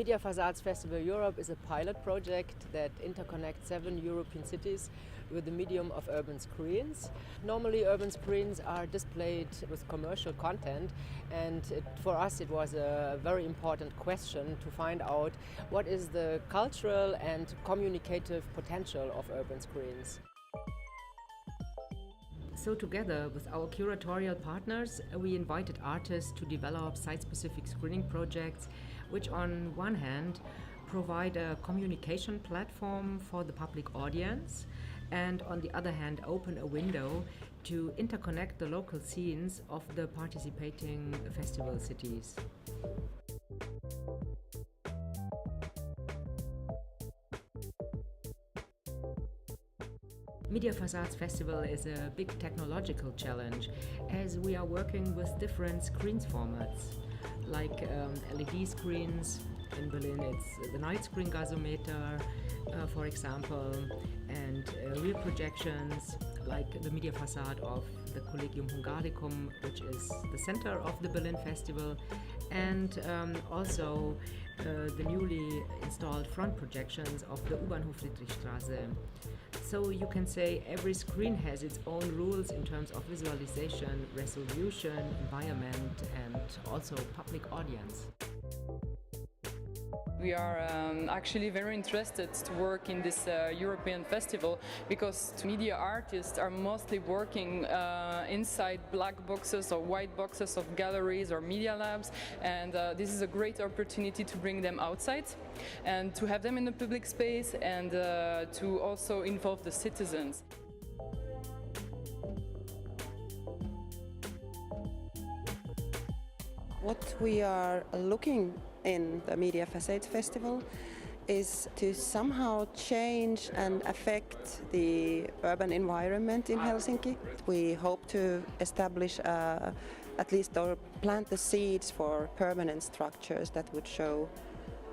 Media Facades Festival Europe is a pilot project that interconnects 7 European cities with the medium of urban screens. Normally urban screens are displayed with commercial content, and for us it was a very important question to find out what is the cultural and communicative potential of urban screens. So together with our curatorial partners, we invited artists to develop site-specific screening projects, which on one hand provide a communication platform for the public audience, and on the other hand open a window to interconnect the local scenes of the participating festival cities. Media Facades Festival is a big technological challenge, as we are working with different screens formats, like LED screens. In Berlin it's the night screen gasometer, for example, and real projections like the media facade of the Collegium Hungaricum, which is the center of the Berlin Festival, and also the newly installed front projections of the U-Bahnhof Friedrichstraße. So you can say every screen has its own rules in terms of visualization, resolution, environment, and also public audience. We are actually very interested to work in this European festival because media artists are mostly working inside black boxes or white boxes of galleries or media labs, and this is a great opportunity to bring them outside and to have them in the public space and to also involve the citizens. What we are looking in the Media Facades Festival is to somehow change and affect the urban environment in Helsinki. We hope to establish at least or plant the seeds for permanent structures that would show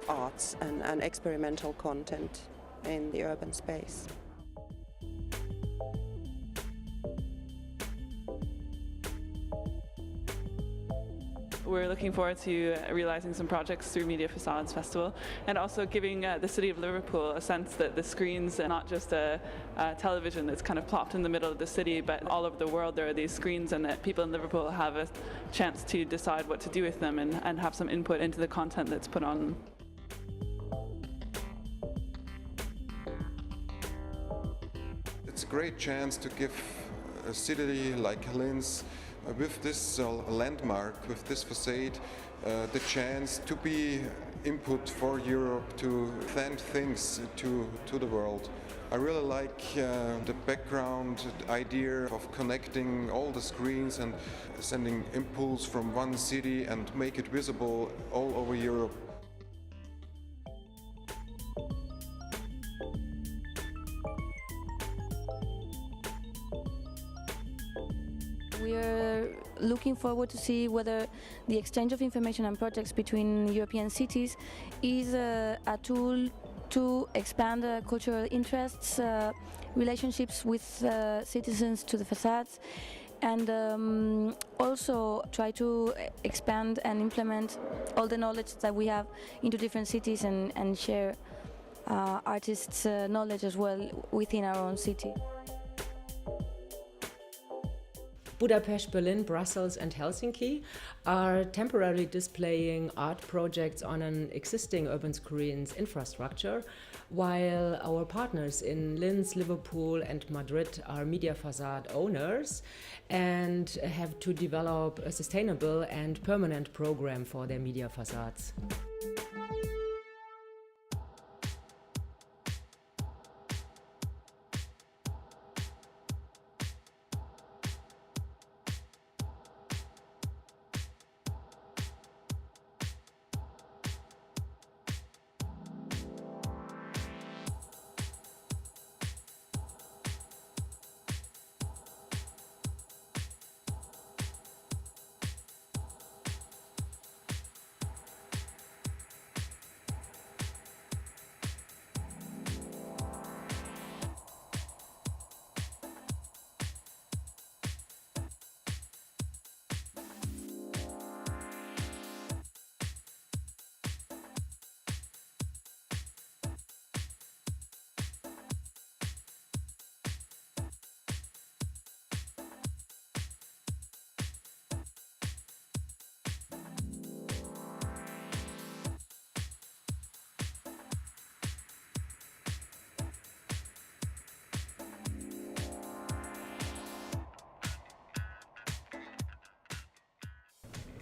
arts and experimental content in the urban space. We're looking forward to realising some projects through Media Facades Festival, and also giving the city of Liverpool a sense that the screens are not just a television that's kind of plopped in the middle of the city, but all over the world there are these screens, and that people in Liverpool have a chance to decide what to do with them and have some input into the content that's put on them. It's a great chance to give a city like Linz, with this landmark, with this facade, the chance to be input for Europe to send things to the world. I really like the background idea of connecting all the screens and sending impulse from one city and make it visible all over Europe. We are looking forward to see whether the exchange of information and projects between European cities is a tool to expand cultural interests, relationships with citizens to the facades, and also try to expand and implement all the knowledge that we have into different cities and share artists' knowledge as well within our own city. Budapest, Berlin, Brussels and Helsinki are temporarily displaying art projects on an existing urban screens infrastructure, while our partners in Linz, Liverpool and Madrid are media facade owners and have to develop a sustainable and permanent program for their media facades.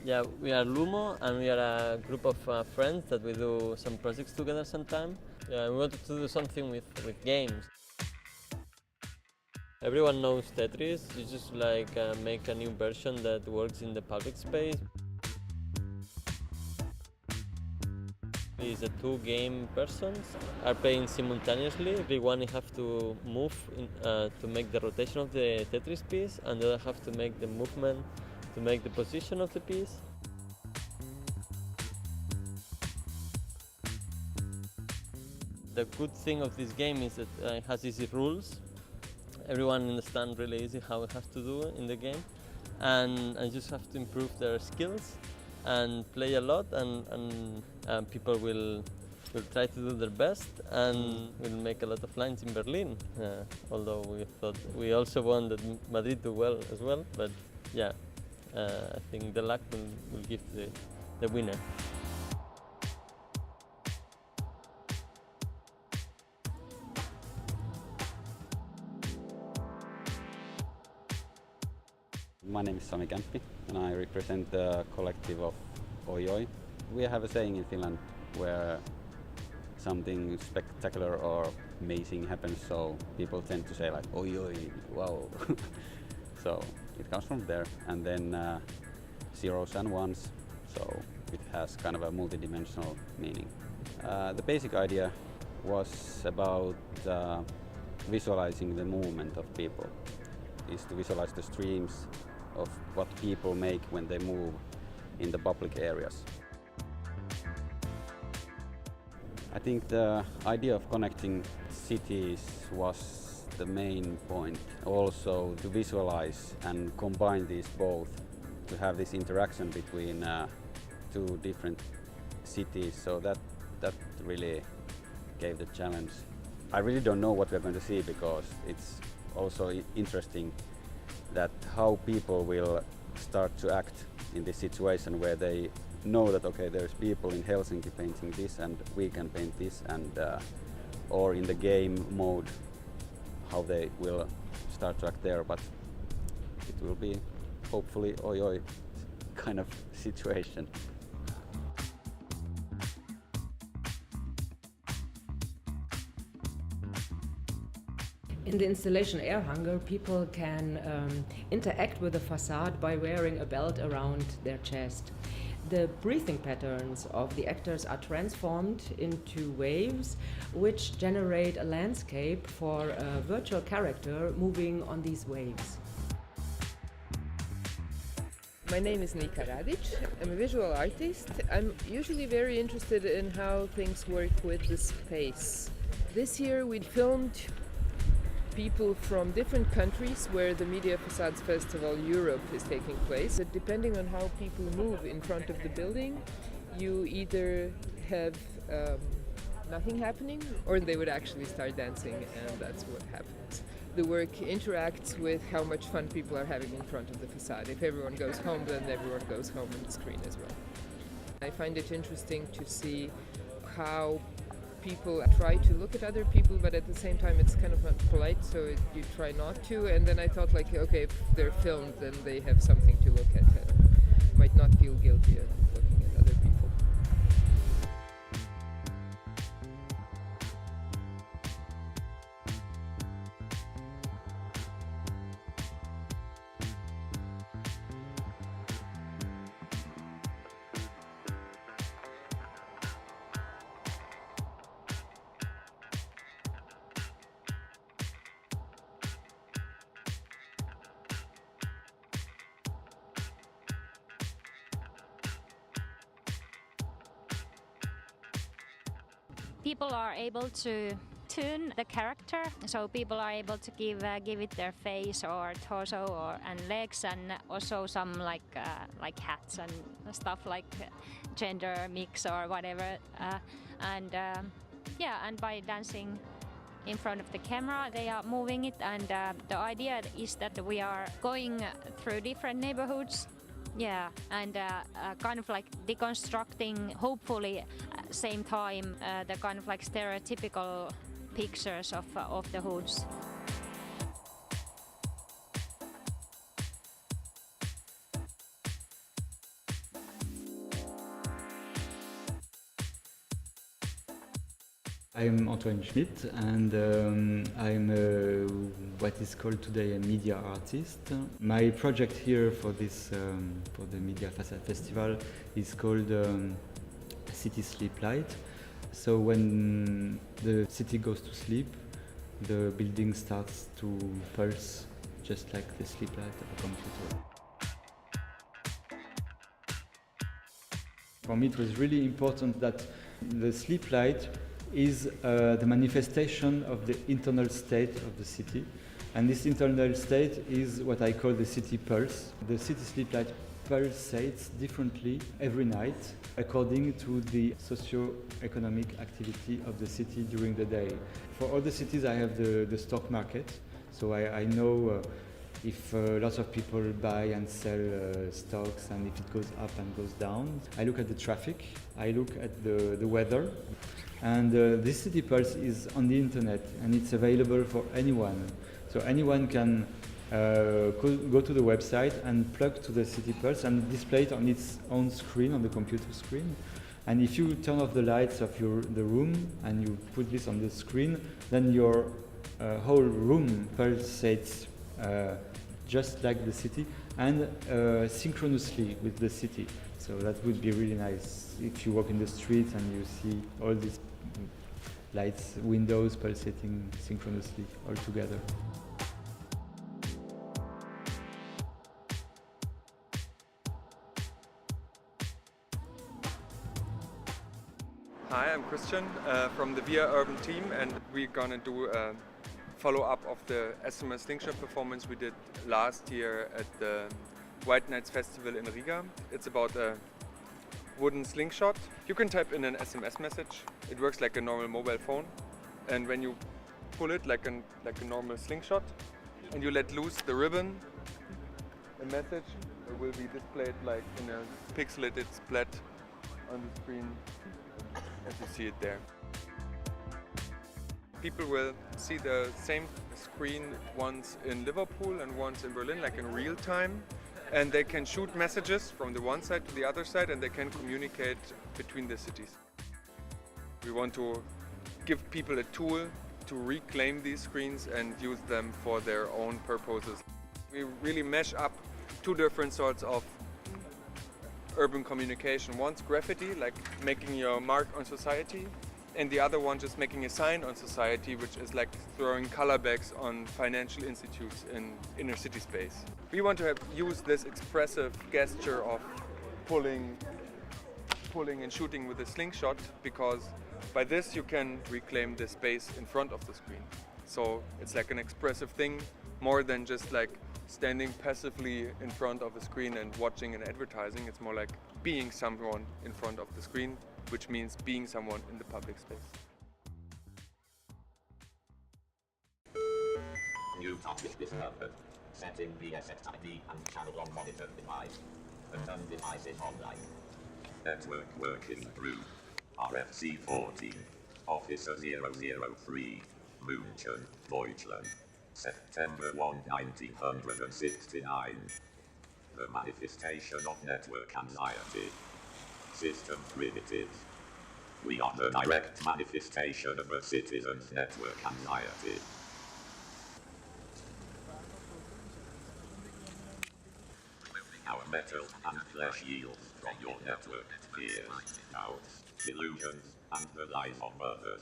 Yeah, we are Lumo, and we are a group of friends that we do some projects together sometime. Yeah, we wanted to do something with games. Everyone knows Tetris. You just like make a new version that works in the public space. Is two game persons are playing simultaneously. One have to move to make the rotation of the Tetris piece, and the other have to make the movement to make the position of the piece. The good thing of this game is that it has easy rules. Everyone understands really easy how it has to do in the game, and just have to improve their skills and play a lot, and people will try to do their best and will make a lot of lines in Berlin. Although we thought we also wanted Madrid do well as well, but yeah, I think the luck will give the winner. My name is Sami Kämppi and I represent the collective of Oi. We have a saying in Finland where something spectacular or amazing happens, so people tend to say like Oi, wow. So it comes from there, and then zeros and ones, so it has kind of a multi-dimensional meaning. The basic idea was about visualizing the movement of people, is to visualize the streams of what people make when they move in the public areas. I think the idea of connecting cities was the main point. Also to visualize and combine these both, to have this interaction between two different cities, so that really gave the challenge. I really don't know what we're going to see, because it's also interesting that how people will start to act in this situation where they know that okay, there's people in Helsinki painting this and we can paint this, and or in the game mode how they will start to act there, but it will be hopefully oi kind of situation. In the installation Air Hunger, people can interact with the facade by wearing a belt around their chest. The breathing patterns of the actors are transformed into waves, which generate a landscape for a virtual character moving on these waves. My name is Nika Radic. I'm a visual artist. I'm usually very interested in how things work with the space. This year we filmed people from different countries where the Media Facades Festival Europe is taking place. But depending on how people move in front of the building, you either have nothing happening or they would actually start dancing, and that's what happens. The work interacts with how much fun people are having in front of the facade. If everyone goes home, then everyone goes home on the screen as well. I find it interesting to see how people try to look at other people, but at the same time it's kind of not polite, so you try not to. And then I thought, like, okay, if they're filmed, then they have something to look at and might not feel guilty of looking at other people. People are able to tune the character, so people are able to give it their face or torso and legs, and also some like hats and stuff like gender mix or whatever, and by dancing in front of the camera they are moving it, and the idea is that we are going through different neighborhoods. Yeah, and kind of like deconstructing, hopefully, same time, the kind of like stereotypical pictures of the hoods. I'm Antoine Schmidt, and I'm what is called today a media artist. My project here for this for the Media Facades Festival is called City Sleep Light. So when the city goes to sleep, the building starts to pulse, just like the sleep light of a computer. For me, it was really important that the sleep light is the manifestation of the internal state of the city. And this internal state is what I call the city pulse. The city sleep light pulsates differently every night according to the socio-economic activity of the city during the day. For all the cities I have the stock market, so I know if lots of people buy and sell stocks and if it goes up and goes down. I look at the traffic, I look at the weather, and this city pulse is on the internet and it's available for anyone. So anyone can go to the website and plug to the city pulse and display it on its own screen, on the computer screen. And if you turn off the lights of the room and you put this on the screen, then your whole room pulsates just like the city and synchronously with the city. So that would be really nice if you walk in the street and you see all these lights, windows pulsating synchronously all together. Hi, I'm Christian from the VIA Urban team, and we're gonna do a follow-up of the SMS Slingshot performance we did last year at the White Nights Festival in Riga. It's about a wooden slingshot. You can type in an SMS message. It works like a normal mobile phone, and when you pull it like a normal slingshot, and you let loose the ribbon, a message will be displayed like in a pixelated splat on the screen, as you see it there. People will see the same screen once in Liverpool and once in Berlin, like in real time. And they can shoot messages from the one side to the other side, and they can communicate between the cities. We want to give people a tool to reclaim these screens and use them for their own purposes. We really mesh up two different sorts of urban communication. One's graffiti, like making your mark on society, and the other one just making a sign on society, which is like throwing color bags on financial institutes in inner city space. We want to use this expressive gesture of pulling and shooting with a slingshot, because by this you can reclaim the space in front of the screen. So it's like an expressive thing, more than just like standing passively in front of a screen and watching an advertising. It's more like being someone in front of the screen, which means being someone in the public space. New topic discovered. Setting BSX ID and channel on monitor device. Unknown devices online. Network working group. RFC 14. Officer 003. München, Deutschland. September 1, 1969. The manifestation of network anxiety. System primitive. We are the direct manifestation of a citizen's network anxiety. Our metal and flesh yields from your network fears, doubts, delusions, and the lies of others.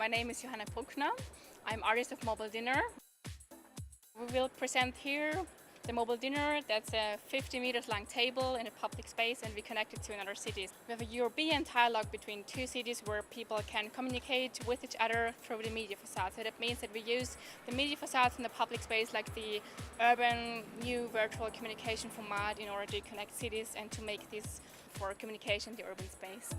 My name is Johanna Bruckner. I'm artist of Mobile Dinner. We will present here The mobile dinner, that's a 50 meters long table in a public space, and we connect it to another city. We have a European dialogue between two cities where people can communicate with each other through the media facade. So that means that we use the media facades in the public space like the urban new virtual communication format in order to connect cities and to make this for communication the urban space.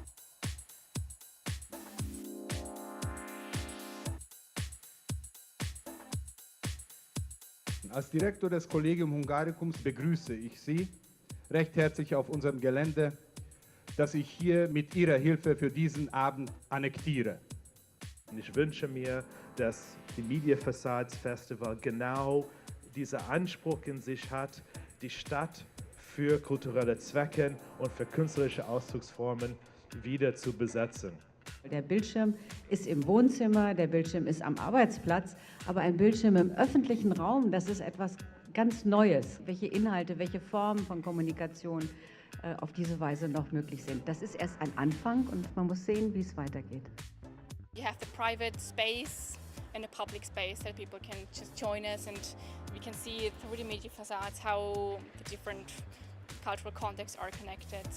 Als Direktor des Collegium Hungaricums begrüße ich Sie recht herzlich auf unserem Gelände, das ich hier mit Ihrer Hilfe für diesen Abend annektiere. Ich wünsche mir, dass die Media Facades Festival genau diesen Anspruch in sich hat, die Stadt für kulturelle Zwecke und für künstlerische Ausdrucksformen wieder zu besetzen. Der Bildschirm ist im Wohnzimmer, der Bildschirm ist am Arbeitsplatz, aber ein Bildschirm im öffentlichen Raum, das ist etwas ganz Neues. Welche Inhalte, welche Formen von Kommunikation auf diese Weise noch möglich sind. Das ist erst ein Anfang und man muss sehen, wie es weitergeht. You have the private space and a public space that people can just join us, and we can see through the media facades how the different cultural contexts are connected.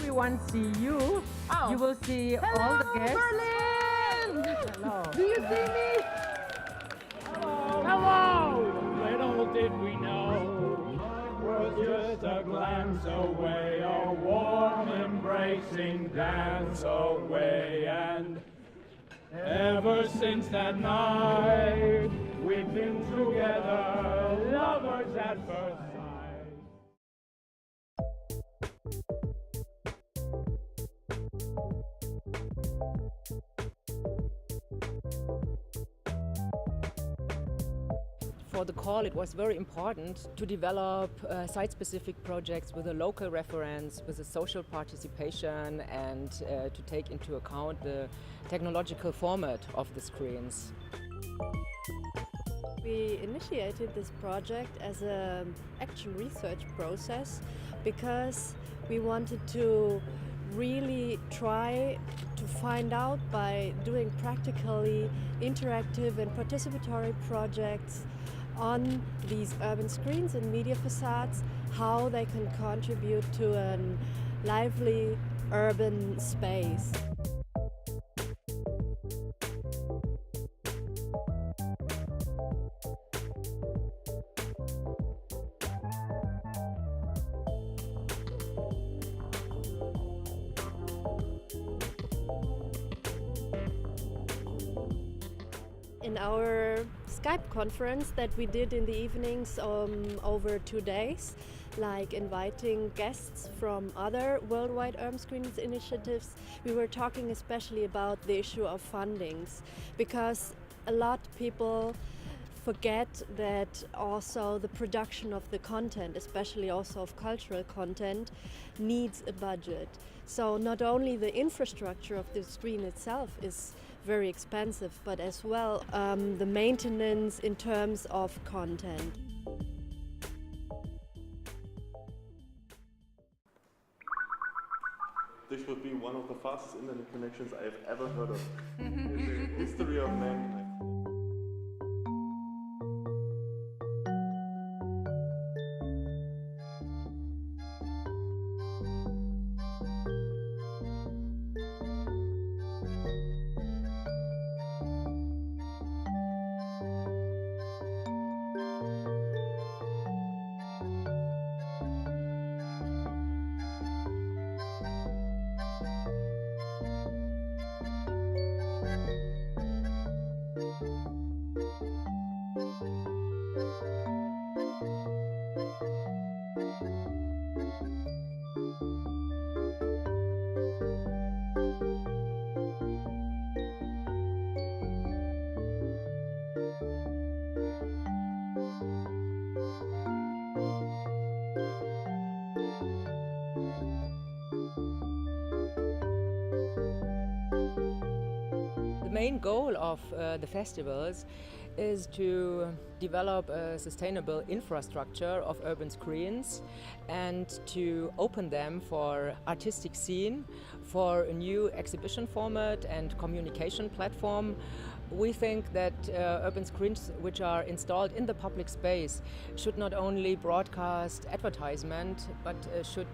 Everyone see you. Oh. You will see Hello, all the guests. Berlin! Hello. Do you see me? Hello! Little did we know, was just a glance away, a warm embracing dance away, and ever since that night, we've been together, lovers at first sight. For the call, it was very important to develop site-specific projects with a local reference, with a social participation, and to take into account the technological format of the screens. We initiated this project as an action research process because we wanted to really try to find out by doing practically interactive and participatory projects on these urban screens and media facades, how they can contribute to a lively urban space. In our Skype conference that we did in the evenings over 2 days, like inviting guests from other worldwide urban screens initiatives, we were talking especially about the issue of fundings, because a lot of people forget that also the production of the content, especially also of cultural content, needs a budget. So not only the infrastructure of the screen itself is very expensive, but as well the maintenance in terms of content. This would be one of the fastest internet connections I have ever heard of in the history of mankind. The main goal of the festivals is to develop a sustainable infrastructure of urban screens and to open them for artistic scene, for a new exhibition format and communication platform. We think that urban screens which are installed in the public space should not only broadcast advertisement, but should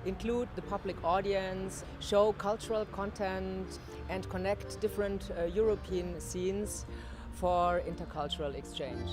include the public audience, show cultural content and connect different European scenes for intercultural exchange.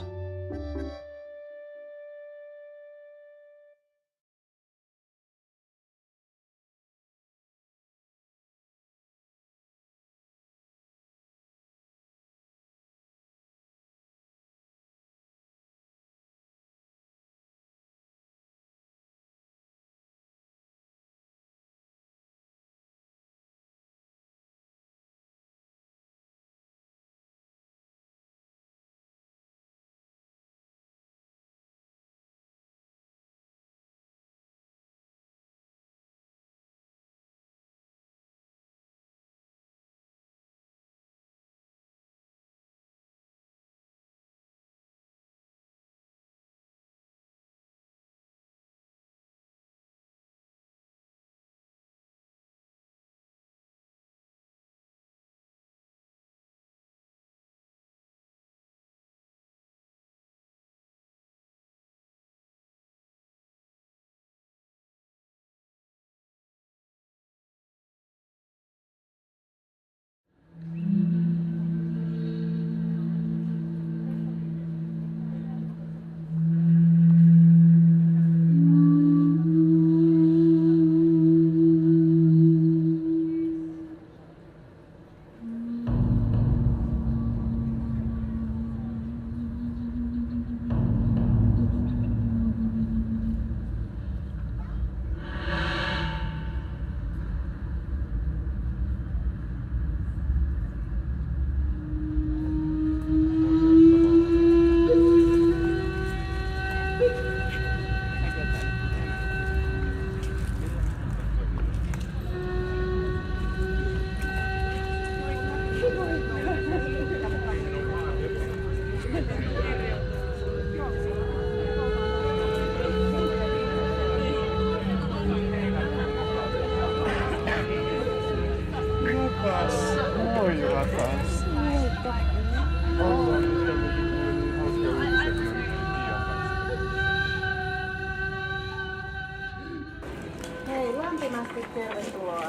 Hei, lämpimästi tervetuloa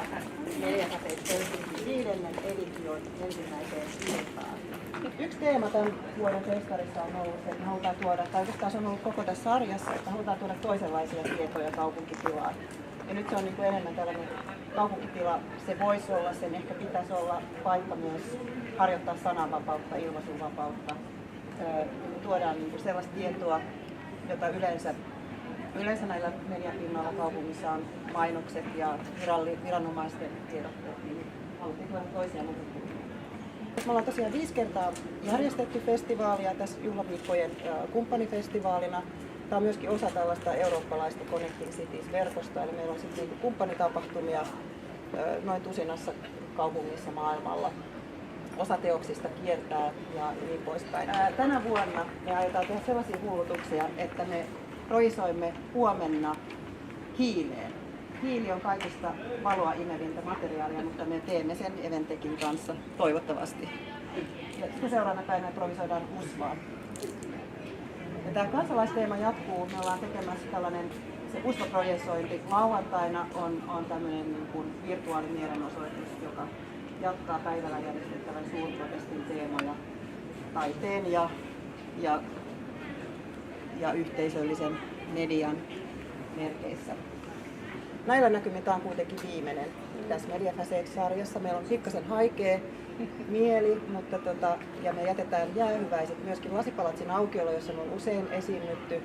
Media Facades Helsinki 5. edition ensimmäiseen iltaan. Yksi teema tämän vuoden festarissa on ollut, että me halutaan tuoda, tai oikeastaan se on ollut koko tässä sarjassa, että halutaan tuoda toisenlaisia tietoja kaupunkitilaan. Ja nyt se on niin kuin enemmän tällainen kaupunkitila, se voisi olla, sen ehkä pitäisi olla paikka myös harjoittaa sananvapautta, ilmaisunvapautta. Me tuodaan niin kuin sellaista tietoa, jota yleensä näillä mediapinnoilla kaupungissa on mainokset ja viranomaisten tiedotteet, niin haluttiin tuoda toisia näkökulmia. Me ollaan tosiaan 5 kertaa järjestetty festivaalia tässä juhlaviikkojen kumppanifestivaalina. Tämä on myöskin osa tällaista eurooppalaista Connecting Cities-verkostoa, eli meillä on sitten niin kumppanitapahtumia noin tusinassa kaupungissa maailmalla. Osa teoksista kiertää ja niin poispäin. Tänä vuonna me aiotaan tehdä sellaisia hullutuksia, että me projisoimme huomenna hiileen. Hiili on kaikista valoa imevintä materiaalia, mutta me teemme sen Eventekin kanssa toivottavasti. Ja sitten seuraavana päivänä projisoidaan usvaa. Ja tämä kansalaisteema jatkuu. Me ollaan tekemässä tällainen se usvaprojisointi. Lauantaina on tämmöinen niin kuin virtuaalimielenosoitus, joka jatkaa päivällä järjestettävän suurprotestin teemoja taiteen ja yhteisöllisen median merkeissä. Näillä näkymin tämä on kuitenkin viimeinen tässä Media Facades-sarjassa. Meillä on pikkasen haikea mieli, mutta ja me jätetään jäähyväiset myöskin Lasipalatsin aukiolla, jossa on usein esiinnytty,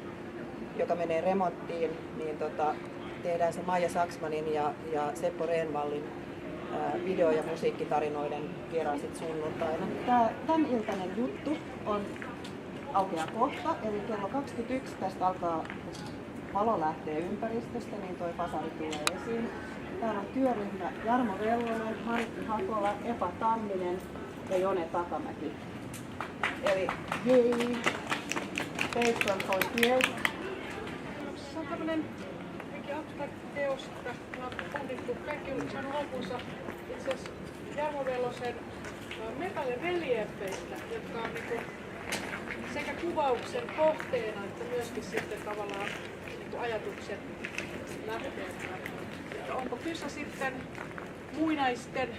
joka menee remonttiin, niin tehdään se Maija Saksmanin ja Seppo Reenvallin video- ja musiikkitarinoiden kerran sit sunnuntaina. Tämän iltainen juttu on aukeaa kohta, eli kello 21 tästä alkaa valo lähtee ympäristöstä, niin toi fasadi tulee esiin. Täällä on työryhmä Jarmo Vellonen, Martti Hakola, Epa Tamminen ja Jone Takamäki. Eli hei, Face from Frontiers. Se on tämmönen abstrakti teos, jota on pohdittu. Kaikki on saanut alkuunsa itse asiassa Jarmo Velosen metallireliefeistä, jotka on niinku sekä kuvauksen kohteena että myöskin sitten tavallaan niinku ajatuksen lähteenä. Onko kyse sitten muinaisten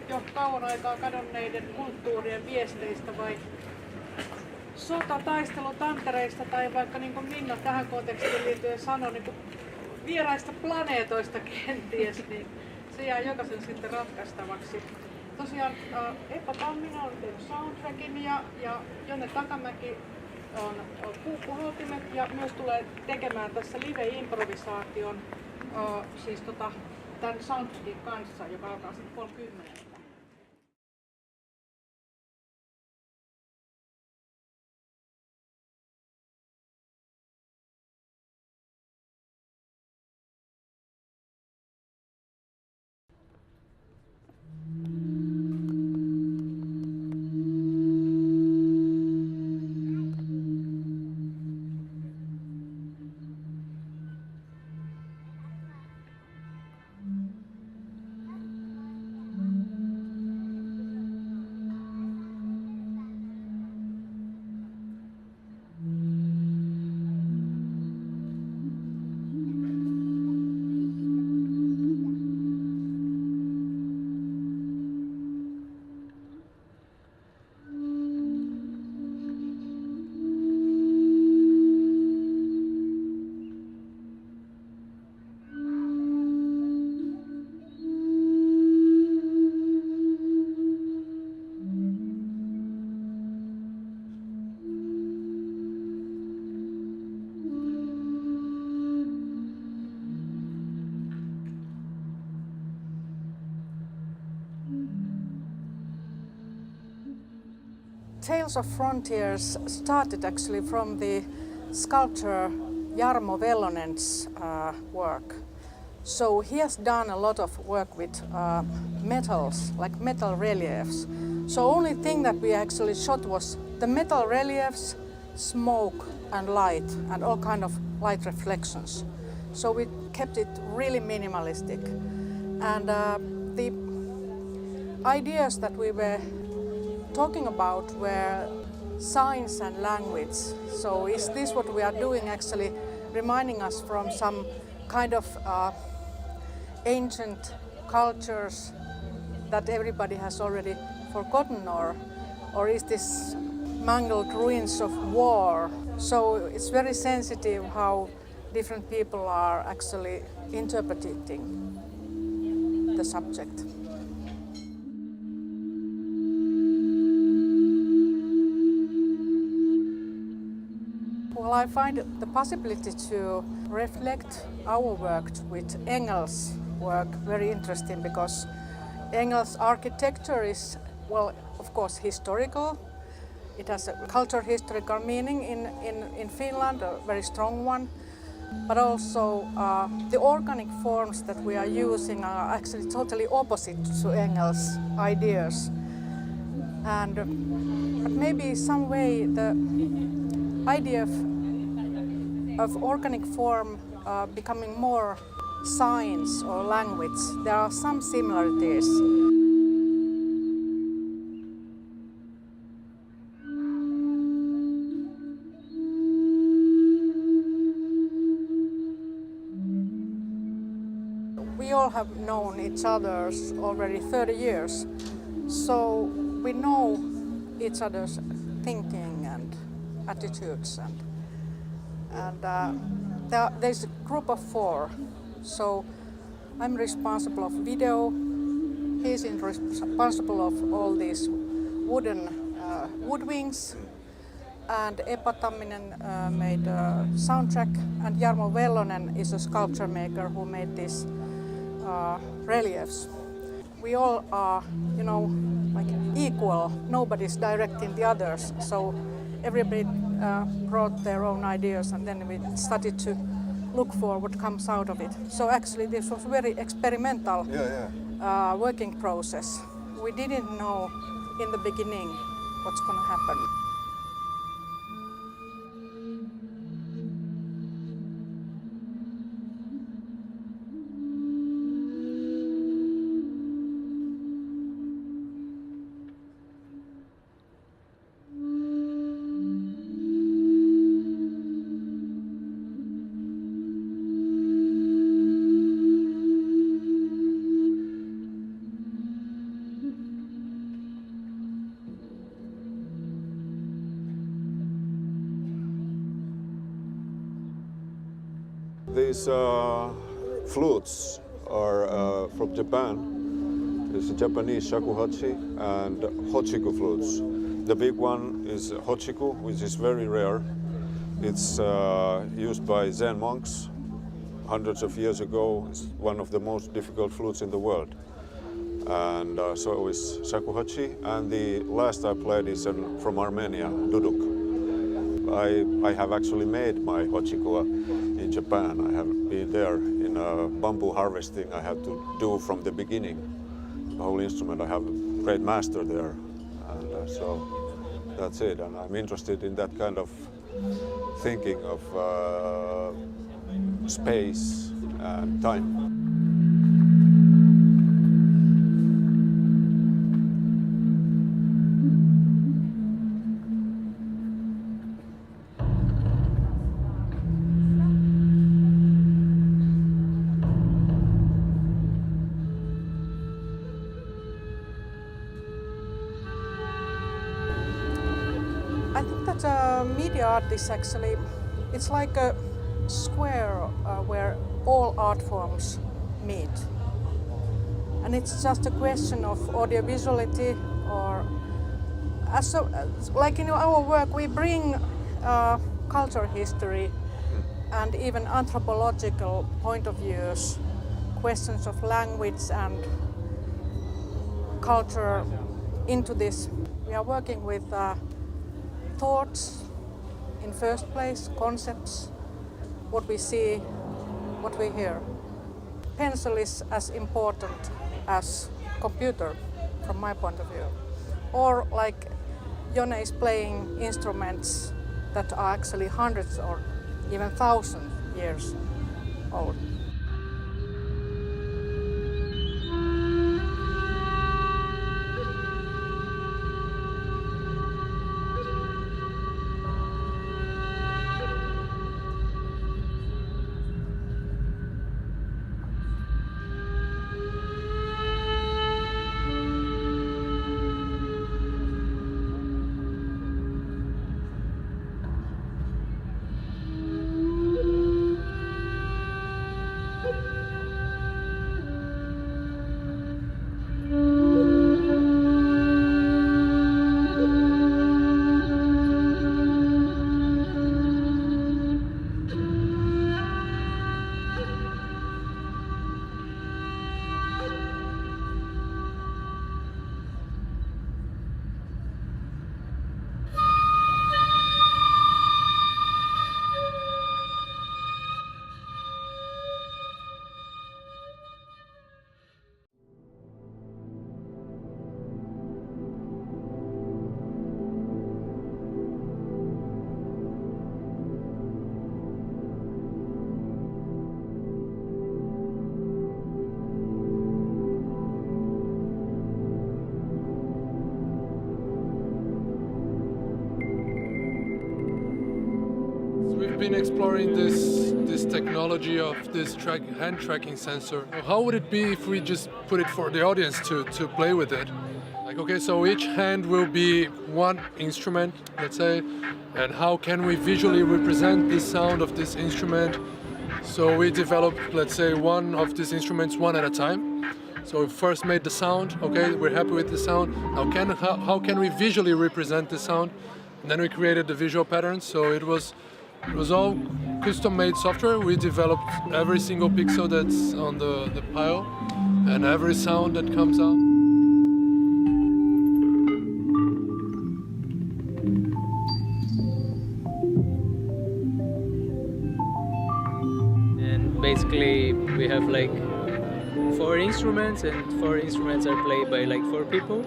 jo kauan aikaa kadonneiden kulttuurien viesteistä vai sotataistelutanttereista tai vaikka niin kuin Minna tähän kontekstiin liittyen sanoi niin kuin vieraista planeetoista kenties, niin se jää jokaisen sitten ratkaistavaksi. Tosiaan Eppa Tamminen on tehnyt soundtrackin ja Jonne Takamäki on puukkuhaltimet ja myös tulee tekemään tässä live-improvisaation siis tämän soundtrackin kanssa, joka alkaa sitten 3:30. Tales of Frontiers started actually from the sculptor Jarmo Velonen's work. So he has done a lot of work with metals, like metal reliefs. So only thing that we actually shot was the metal reliefs, smoke and light and all kind of light reflections. So we kept it really minimalistic. And the ideas that we were talking about were science and language. So is this what we are doing actually reminding us from some kind of ancient cultures that everybody has already forgotten, or is this mangled ruins of war? So it's very sensitive how different people are actually interpreting the subject. Well, I find the possibility to reflect our work with Engel's work very interesting because Engel's architecture is, well, of course, historical. It has a cultural historical meaning in Finland, a very strong one. But also the organic forms that we are using are actually totally opposite to Engel's ideas. And maybe some way the idea of organic form becoming more science or language, there are some similarities. We all have known each other already 30 years, so we know each other's thinking and attitudes, and there's a group of 4. So I'm responsible of video, he's responsible of all these wooden wood wings, and Eppa Tamminen made a soundtrack, and Jarmo Velonen is a sculpture maker who made these reliefs. We all are, you know, like equal. Nobody's directing the others, so everybody brought their own ideas, and then we started to look for what comes out of it. So actually this was very experimental working process. We didn't know in the beginning what's going to happen. These flutes are from Japan. It's a Japanese shakuhachi and hochiku flutes. The big one is hochiku, which is very rare. It's used by Zen monks hundreds of years ago. It's one of the most difficult flutes in the world. And so is shakuhachi. And the last I played is from Armenia, duduk. I have actually made my hochiku in Japan. I have been there in bamboo harvesting. I have to do from the beginning the whole instrument. I have a great master there, and so that's it. And I'm interested in that kind of thinking of space and time. I think that media art is actually, it's like a square where all art forms meet. And it's just a question of audiovisuality, or like in our work we bring culture history and even anthropological point of views, questions of language and culture into this. We are working with thoughts in first place, concepts, what we see, what we hear. Pencil is as important as computer from my point of view. Or like Jone is playing instruments that are actually hundreds or even thousands years old. We've been exploring this technology of this hand tracking sensor. How would it be if we just put it for the audience to play with it? Like, okay, so each hand will be one instrument, let's say, and how can we visually represent the sound of this instrument? So we developed, let's say, one of these instruments one at a time. So we first made the sound, okay, we're happy with the sound. How can we visually represent the sound? And then we created the visual patterns, so it was all custom-made software. We developed every single pixel that's on the pile and every sound that comes out. And basically we have like 4 instruments, and 4 instruments are played by like 4 people.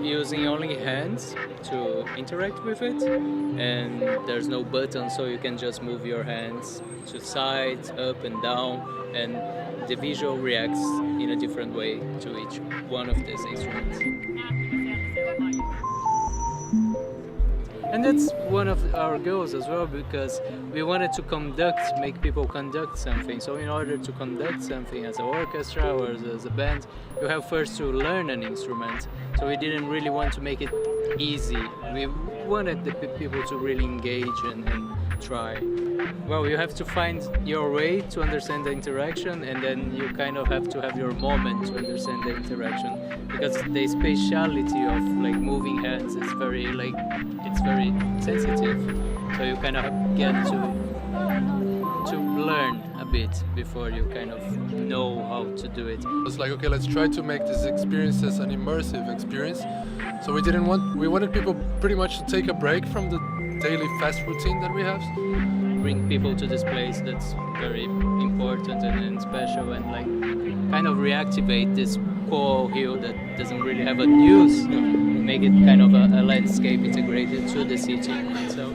using only hands to interact with it, and there's no button, so you can just move your hands to sides, up and down, and the visual reacts in a different way to each one of these instruments. And that's one of our goals as well, because we wanted to make people conduct something. So in order to conduct something as an orchestra or as a band, you have first to learn an instrument. So we didn't really want to make it easy. We wanted the people to really engage and try. Well, you have to find your way to understand the interaction, and then you kind of have to have your moment to understand the interaction, because the spatiality of like moving hands is very sensitive. So you kind of get to learn a bit before you kind of know how to do it. It's like, okay, let's try to make this experience as an immersive experience. So we wanted people pretty much to take a break from the daily fest routine that we have. Bring people to this place that's very important and special, and like kind of reactivate this cool hill that doesn't really have a use, make it kind of a landscape integrated to the city itself.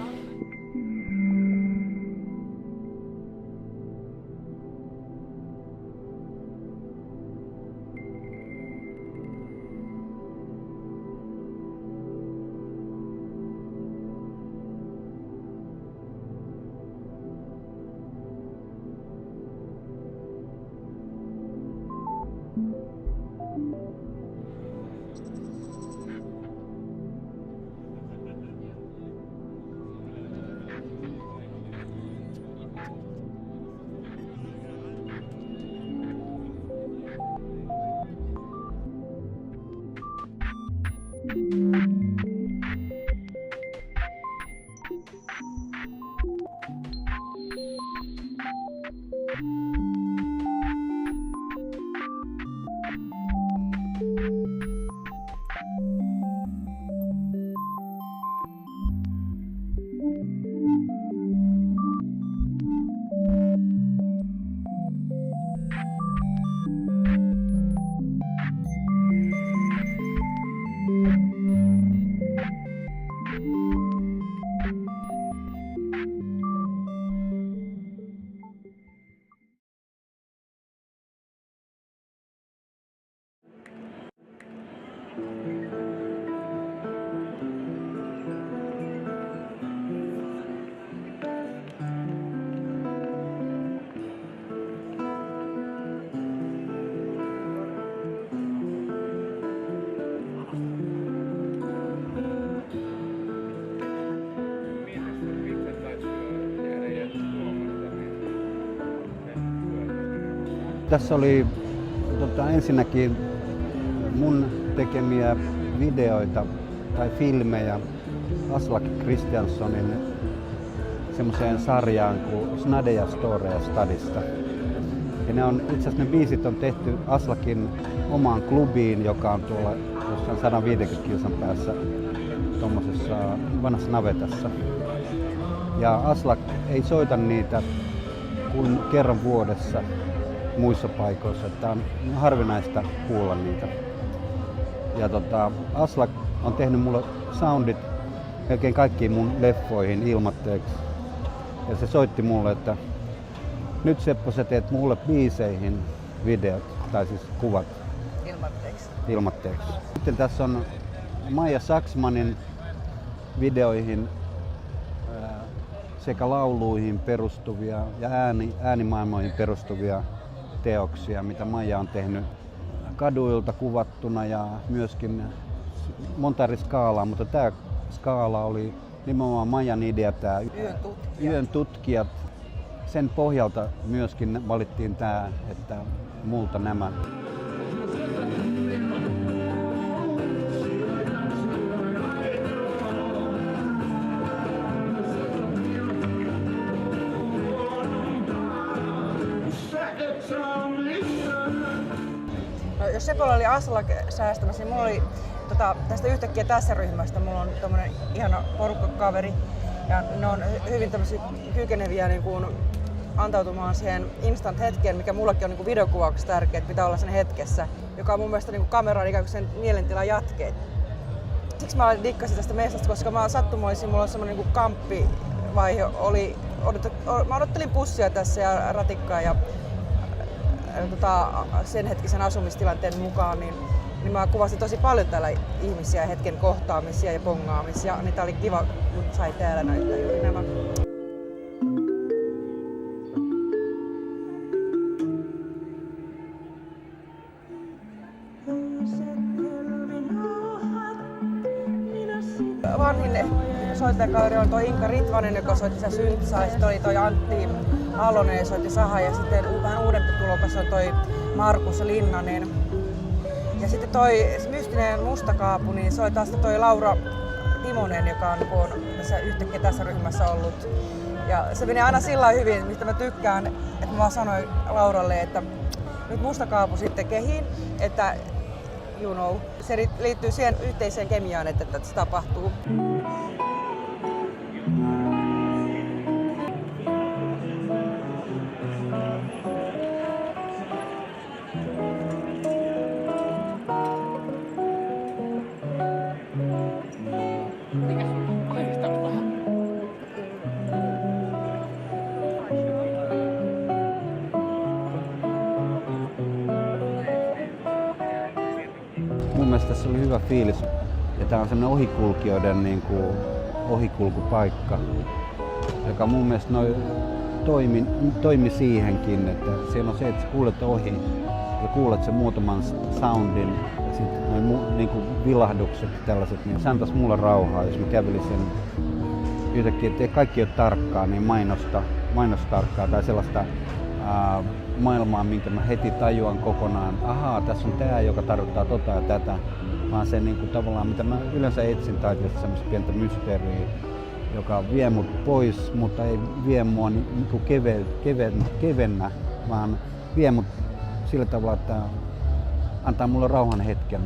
Tässä oli ensinnäkin mun tekemiä videoita tai filmejä Aslak Kristianssonin semmoiseen sarjaan kuin Snadeja, Storeja Stadista. Ja ne on, itse asiassa ne biisit on tehty Aslakin omaan klubiin, joka on tuolla jossain 150 kilsan päässä tuommoisessa vanhassa navetassa. Ja Aslak ei soita niitä kuin kerran vuodessa muissa paikoissa, että on harvinaista kuulla niitä. Ja Aslak on tehnyt mulle soundit melkein kaikkiin mun leffoihin ilmatteeksi. Ja se soitti mulle, että nyt Seppo, sä teet mulle biiseihin videot, tai siis kuvat. Ilmatteeksi. Sitten tässä on Maija Saksmanin videoihin sekä lauluihin perustuvia ja äänimaailmoihin perustuvia teoksia, mitä Maija on tehnyt kaduilta kuvattuna ja myöskin monta eri skaalaa, mutta tämä skaala oli nimenomaan Maijan idea, tämä Yön tutkijat. Sen pohjalta myöskin valittiin tämä, että multa nämä. No, jos Sepolla oli Aslak säästämässä, niin mulla oli tästä yhtäkkiä tässä ryhmästä, mulla on tommonen ihana porukkakaveri ja ne on hyvin tämmöisiä kykeneviä niin kuin antautumaan siihen instant-hetkeen, mikä mullekin on niin kuin videokuvauksessa tärkeää, että pitää olla sen hetkessä, joka on mun mielestä niin kuin kameran ikään kuin sen mielentilan jatkeet. Siksi mä dikkasin tästä mestasta, koska mä sattumoisin, mulla on semmoinen niin kamppivaihe. Mä odottelin bussia tässä ja ratikkaa ja sen hetkisen asumistilanteen mukaan, niin mä kuvasin tosi paljon täällä ihmisiä, hetken kohtaamisia ja bongaamisia. Niin tää oli kiva, kun sai täällä näyttää juuri nämä. Vanhin soittajakaveri on tuo Inka Ritvanen, joka soitti sitä syntsaa, ja sitten oli toi Antti Halonen, joka soitti sahaa, ja sitten vähän uudempi tulokas on toi Markus Linnanen. Ja sitten toi mystinen mustakaapu, niin soittaa sitten toi Laura Timonen, joka on tässä yhtäkkiä tässä ryhmässä ollut. Ja se menee aina sillä hyvin, mistä mä tykkään, että mä vaan sanoin Lauralle, että nyt mustakaapu sitten kehiin, että you know, se liittyy siihen yhteiseen kemiaan, että se tapahtuu. Mun mielestä tässä oli hyvä fiilis ja tää on semmoinen ohikulkijoiden niin kuin ohikulkupaikka, joka mun mielestä toimi siihenkin, että siellä on se, että sä kuulet ohi ja kuulet sen muutaman soundin ja sitten noin niin kuin vilahdukset ja tällaiset, niin se antaisi mulle rauhaa, jos mä kävelisin yhtäkkiä, ettei kaikki ole tarkkaa, niin mainostarkkaa tai sellaista maailmaa, minkä mä heti tajuan kokonaan, ahaa, tässä on tää, joka tarkoittaa tota ja tätä, vaan se niin kuin tavallaan, mitä mä yleensä etsin taiteesta, semmoista pientä mysteeriä, joka vie mut pois, mutta ei vie mua niin kuin kevennä, vaan vie mut sillä tavalla, että antaa mulle rauhan hetken.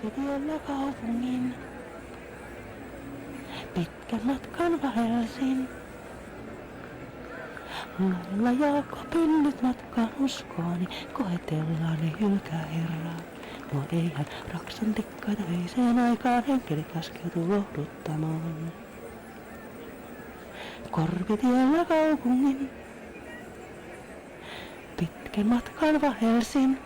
korpitiellä kaupungin. Pitkän matkan vaelsin. Lailla Jaakobin nyt matkaan uskooni, koetellaan ei hylkää Herraa. Nuo eihän raksan tikkaita öiseen aikaan henkeli käskeytyy lohduttamaan. Korpitiellä kaupungin. Pitkän matkan vaelsin.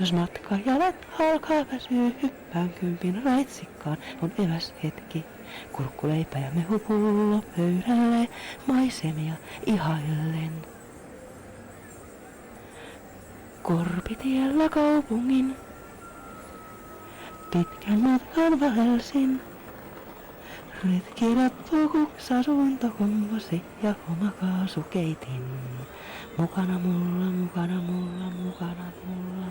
Jos matkajalat alkaa väsyä, hyppään kympin raitsikkaan, on eväs hetki. Kurkkuleipä ja mehupullo pöydälle, maisemia ihaillen. Korpitiellä kaupungin, pitkän matkan vaelsin. Retki loppuu kuksasunto kummosi ja oma kaasukeitin. Mukana mulla, mukana mulla, mukana mulla.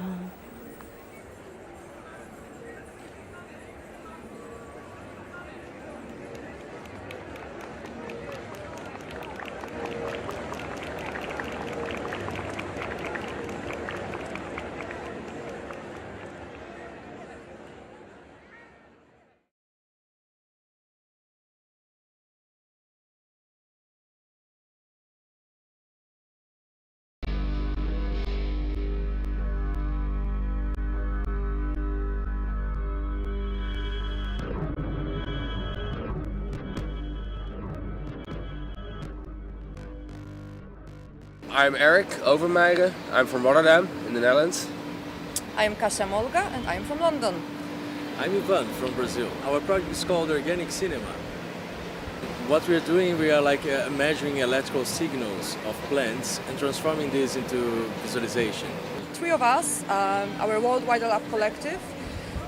I'm Eric Overmeijer. I'm from Rotterdam in the Netherlands. I'm Kasia Molga and I'm from London. I'm Ivan from Brazil. Our project is called Organic Cinema. What we're doing, we are like measuring electrical signals of plants and transforming this into visualization. Three of us, our Worldwide Lab collective,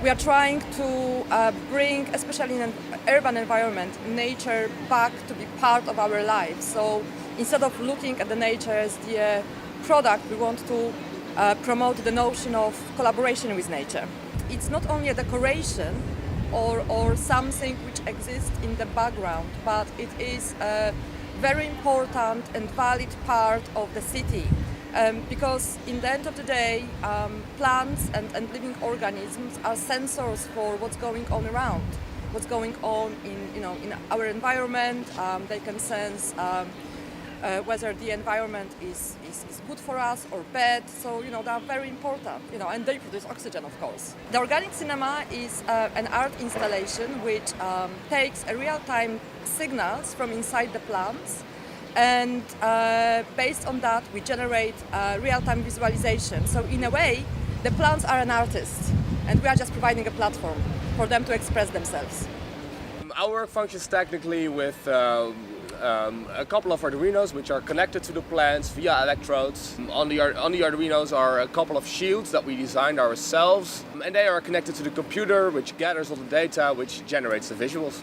we are trying to bring, especially in an urban environment, nature back to be part of our lives. So instead of looking at the nature as the product, we want to promote the notion of collaboration with nature. It's not only a decoration or something which exists in the background, but it is a very important and valid part of the city. Because in the end of the day, plants and living organisms are sensors for what's going on around, what's going on in our environment. They can sense whether the environment is good for us or bad. So they are very important. And they produce oxygen, of course. The Organic Cinema is an art installation which takes real-time signals from inside the plants. And based on that, we generate real-time visualization. So in a way, the plants are an artist, and we are just providing a platform for them to express themselves. Our work functions technically with a couple of Arduinos which are connected to the plants via electrodes. On the Arduinos are a couple of shields that we designed ourselves, and they are connected to the computer, which gathers all the data, which generates the visuals.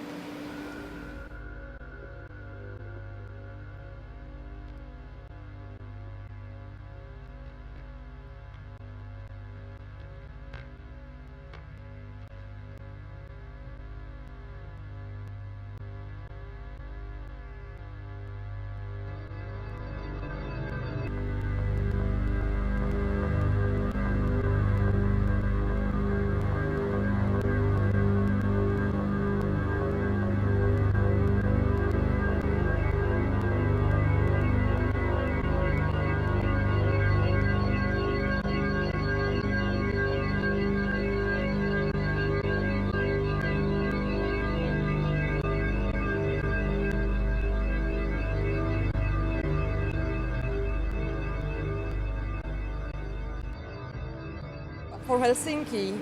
For Helsinki,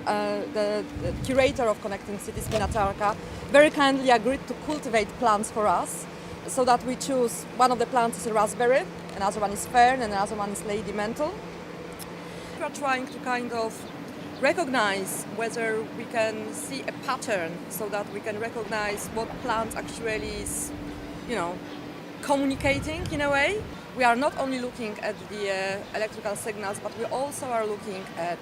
the curator of Connecting Cities, Minna Tarka, very kindly agreed to cultivate plants for us, so that we choose, one of the plants is a raspberry, another one is fern, and another one is lady mantle. We are trying to kind of recognize whether we can see a pattern, so that we can recognize what plant actually is, communicating in a way. We are not only looking at the electrical signals, but we also are looking at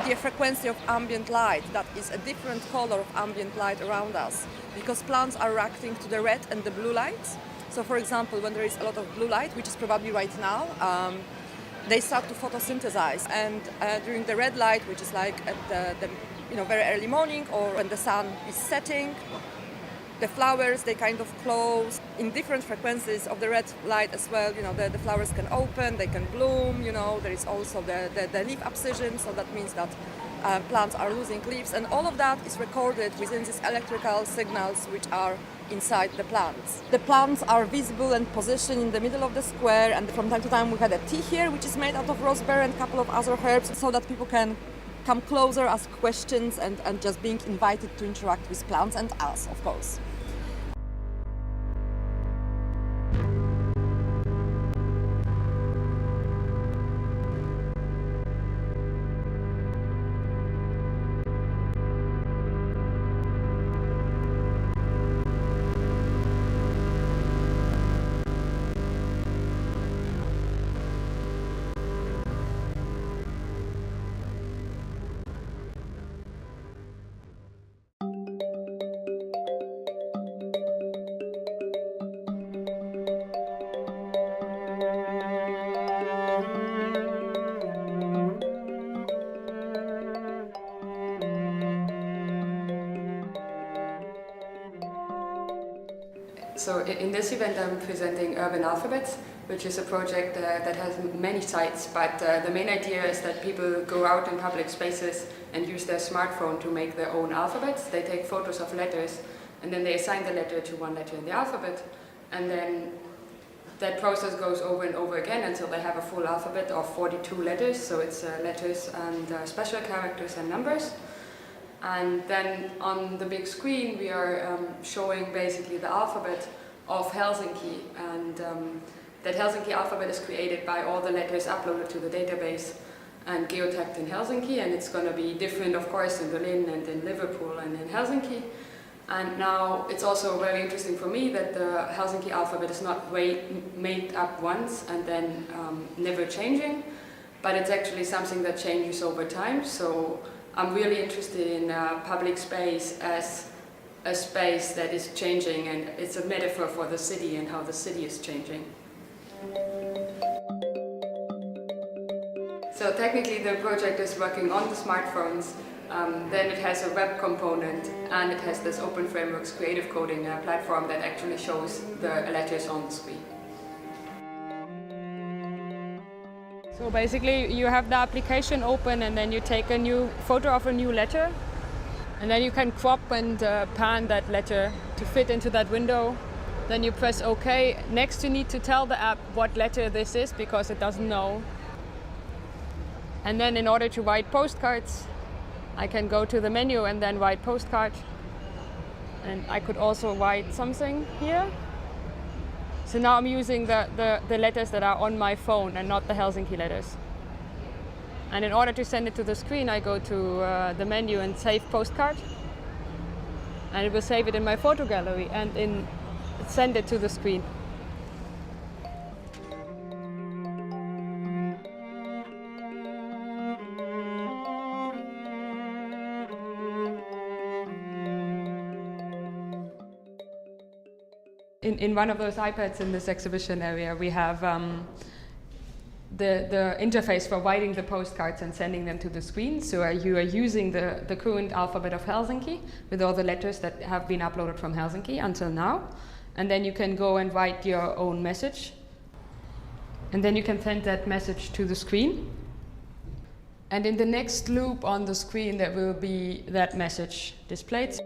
the frequency of ambient light. That is a different color of ambient light around us, because plants are reacting to the red and the blue light. So for example, when there is a lot of blue light, which is probably right now, they start to photosynthesize. And during the red light, which is like at the very early morning or when the sun is setting, the flowers, they kind of close in different frequencies of the red light as well. The flowers can open, they can bloom. There is also the leaf abscission, so that means that plants are losing leaves, and all of that is recorded within these electrical signals which are inside the plants. The plants are visible and positioned in the middle of the square, and from time to time we had a tea here which is made out of roseberry and a couple of other herbs, so that people can come closer, ask questions, and just being invited to interact with plants and us, of course. So in this event I'm presenting Urban Alphabets, which is a project that has many sites, but the main idea is that people go out in public spaces and use their smartphone to make their own alphabets. They take photos of letters and then they assign the letter to one letter in the alphabet, and then that process goes over and over again until they have a full alphabet of 42 letters, so it's letters and special characters and numbers. And then on the big screen we are showing basically the alphabet of Helsinki, and that Helsinki alphabet is created by all the letters uploaded to the database and geotagged in Helsinki, and it's going to be different of course in Berlin and in Liverpool and in Helsinki. And now it's also very interesting for me that the Helsinki alphabet is not made up once and then never changing, but it's actually something that changes over time. So I'm really interested in public space as a space that is changing, and it's a metaphor for the city and how the city is changing. So technically the project is working on the smartphones, then it has a web component, and it has this Open Frameworks creative coding platform that actually shows the letters on the screen. So basically you have the application open and then you take a new photo of a new letter, and then you can crop and pan that letter to fit into that window. Then you press OK. Next you need to tell the app what letter this is because it doesn't know. And then in order to write postcards, I can go to the menu and then write postcard. And I could also write something here. So now I'm using the letters that are on my phone and not the Helsinki letters. And in order to send it to the screen, I go to the menu and save postcard. And it will save it in my photo gallery and send it to the screen. In one of those iPads in this exhibition area, we have the interface for writing the postcards and sending them to the screen. So you are using the current alphabet of Helsinki with all the letters that have been uploaded from Helsinki until now. And then you can go and write your own message. And then you can send that message to the screen. And in the next loop on the screen, there will be that message displayed.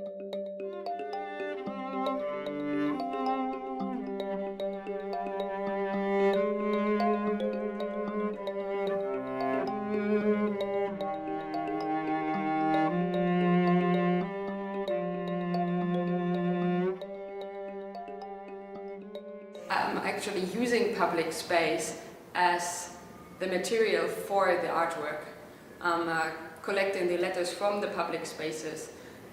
I'm actually using public space as the material for the artwork. I'm collecting the letters from the public spaces,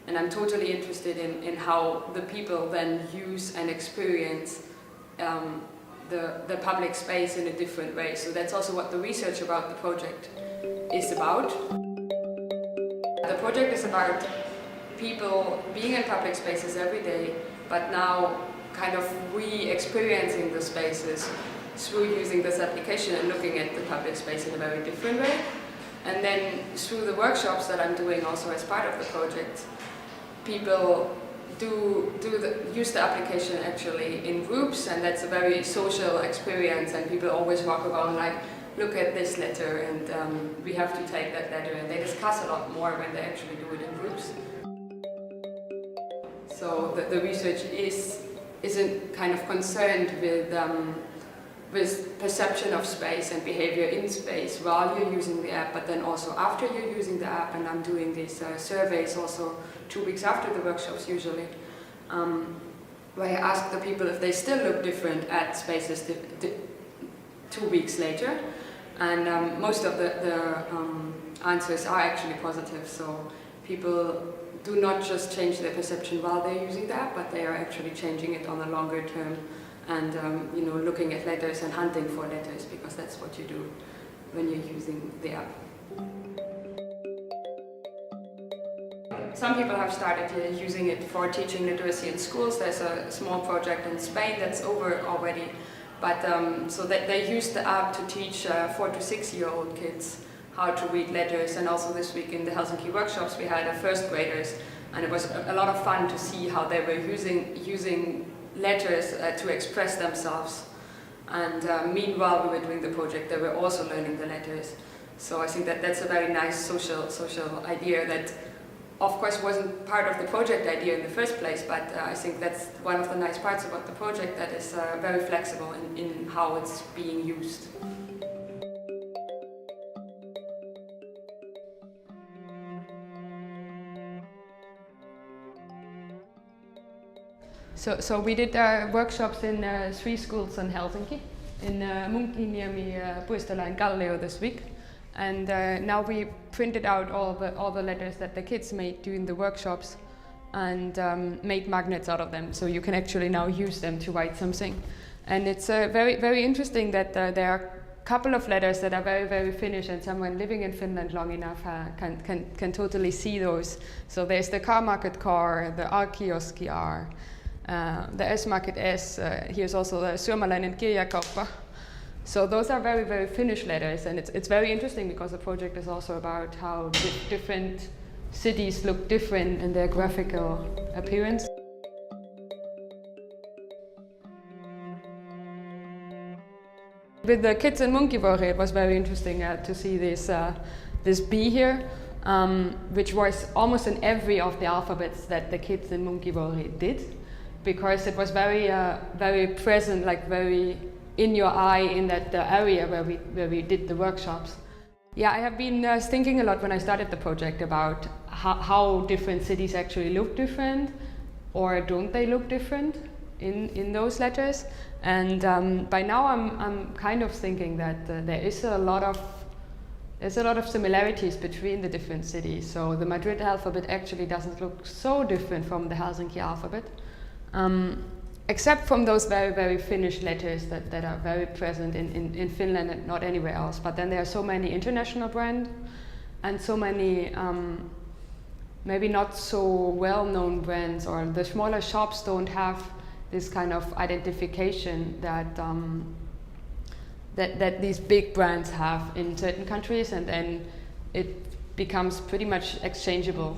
and I'm totally interested in how the people then use and experience the public space in a different way. So that's also what the research about the project is about. The project is about people being in public spaces every day, but now kind of re-experiencing the spaces through using this application and looking at the public space in a very different way. And then through the workshops that I'm doing also as part of the project, people use the application actually in groups, and that's a very social experience, and people always walk around like, look at this letter, and we have to take that letter, and they discuss a lot more when they actually do it in groups. So the research isn't kind of concerned with perception of space and behavior in space while you're using the app, but then also after you're using the app. And I'm doing these surveys also 2 weeks after the workshops usually, where I ask the people if they still look different at spaces 2 weeks later. And most of the answers are actually positive, so people do not just change their perception while they're using the app, but they are actually changing it on a longer term, and looking at letters and hunting for letters, because that's what you do when you're using the app. Some people have started using it for teaching literacy in schools. There's a small project in Spain that's over already, but so that they use the app to teach 4 to 6 year old kids how to read letters. And also this week in the Helsinki workshops we had first graders, and it was a lot of fun to see how they were using letters to express themselves. And meanwhile we were doing the project, they were also learning the letters. So I think that that's a very nice social idea that of course wasn't part of the project idea in the first place, but I think that's one of the nice parts about the project, that is very flexible in how it's being used. So we did workshops in 3 schools in Helsinki, in Munkkiniemi, Puistola and Kallio this week. And now we printed out all the letters that the kids made during the workshops, and made magnets out of them, so you can actually now use them to write something. And it's very, very interesting that there are a couple of letters that are very, very Finnish, and someone living in Finland long enough can totally see those. So there's the car market car, the R-kioski R, the S-market S, here's also the suomalainen kirjakauppa. So those are very, very Finnish letters, and it's very interesting because the project is also about how different cities look different in their graphical appearance. With the kids in Munkkiniemi, it was very interesting to see this B here, which was almost in every of the alphabets that the kids in Munkkiniemi did, because it was very, very present, like very in your eye in that area where we did the workshops. Yeah, I have been thinking a lot when I started the project about how different cities actually look different, or don't they look different in those letters. And by now I'm kind of thinking that there's a lot of similarities between the different cities. So the Madrid alphabet actually doesn't look so different from the Helsinki alphabet. Except from those very, very Finnish letters that are very present in Finland and not anywhere else. But then there are so many international brands and so many maybe not so well-known brands, or the smaller shops don't have this kind of identification that these big brands have in certain countries, and then it becomes pretty much exchangeable.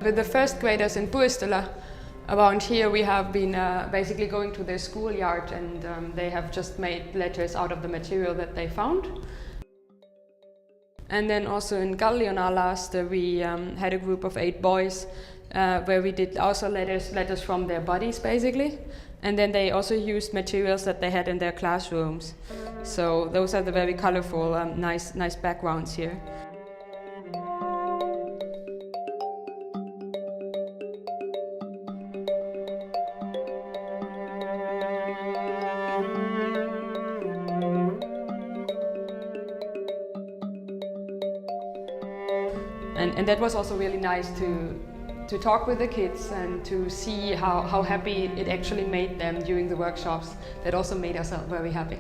With the first graders in Puistola, around here we have been basically going to their schoolyard, and they have just made letters out of the material that they found. And then also in Kallio last we had a group of 8 boys where we did also letters from their bodies basically. And then they also used materials that they had in their classrooms. So those are the very colorful, nice backgrounds here. And that was also really nice to talk with the kids and to see how happy it actually made them during the workshops. That also made us very happy.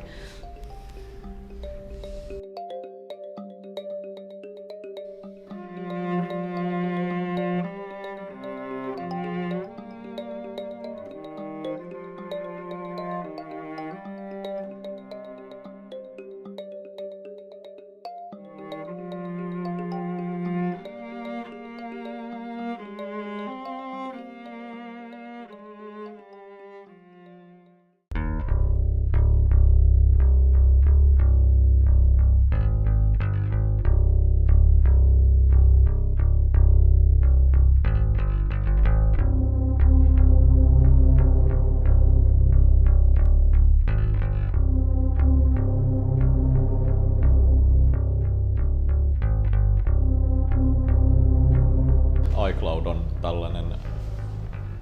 iCloud on tällainen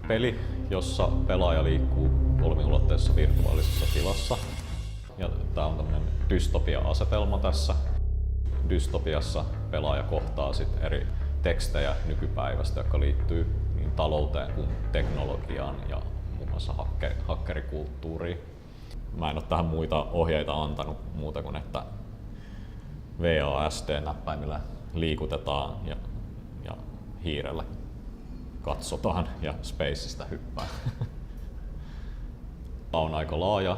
peli, jossa pelaaja liikkuu kolmiulotteisessa virtuaalisessa tilassa. Ja tää on tämmönen dystopia-asetelma tässä. Dystopiassa pelaaja kohtaa sit eri tekstejä nykypäivästä, jotka liittyy niin talouteen kuin teknologiaan ja muun muassa hakkerikulttuuriin. Mä en ole tähän muita ohjeita antanut muuta kuin, että VASD-näppäimillä liikutetaan ja hiirellä katsotaan ja Spaceista hyppää. On aika laaja,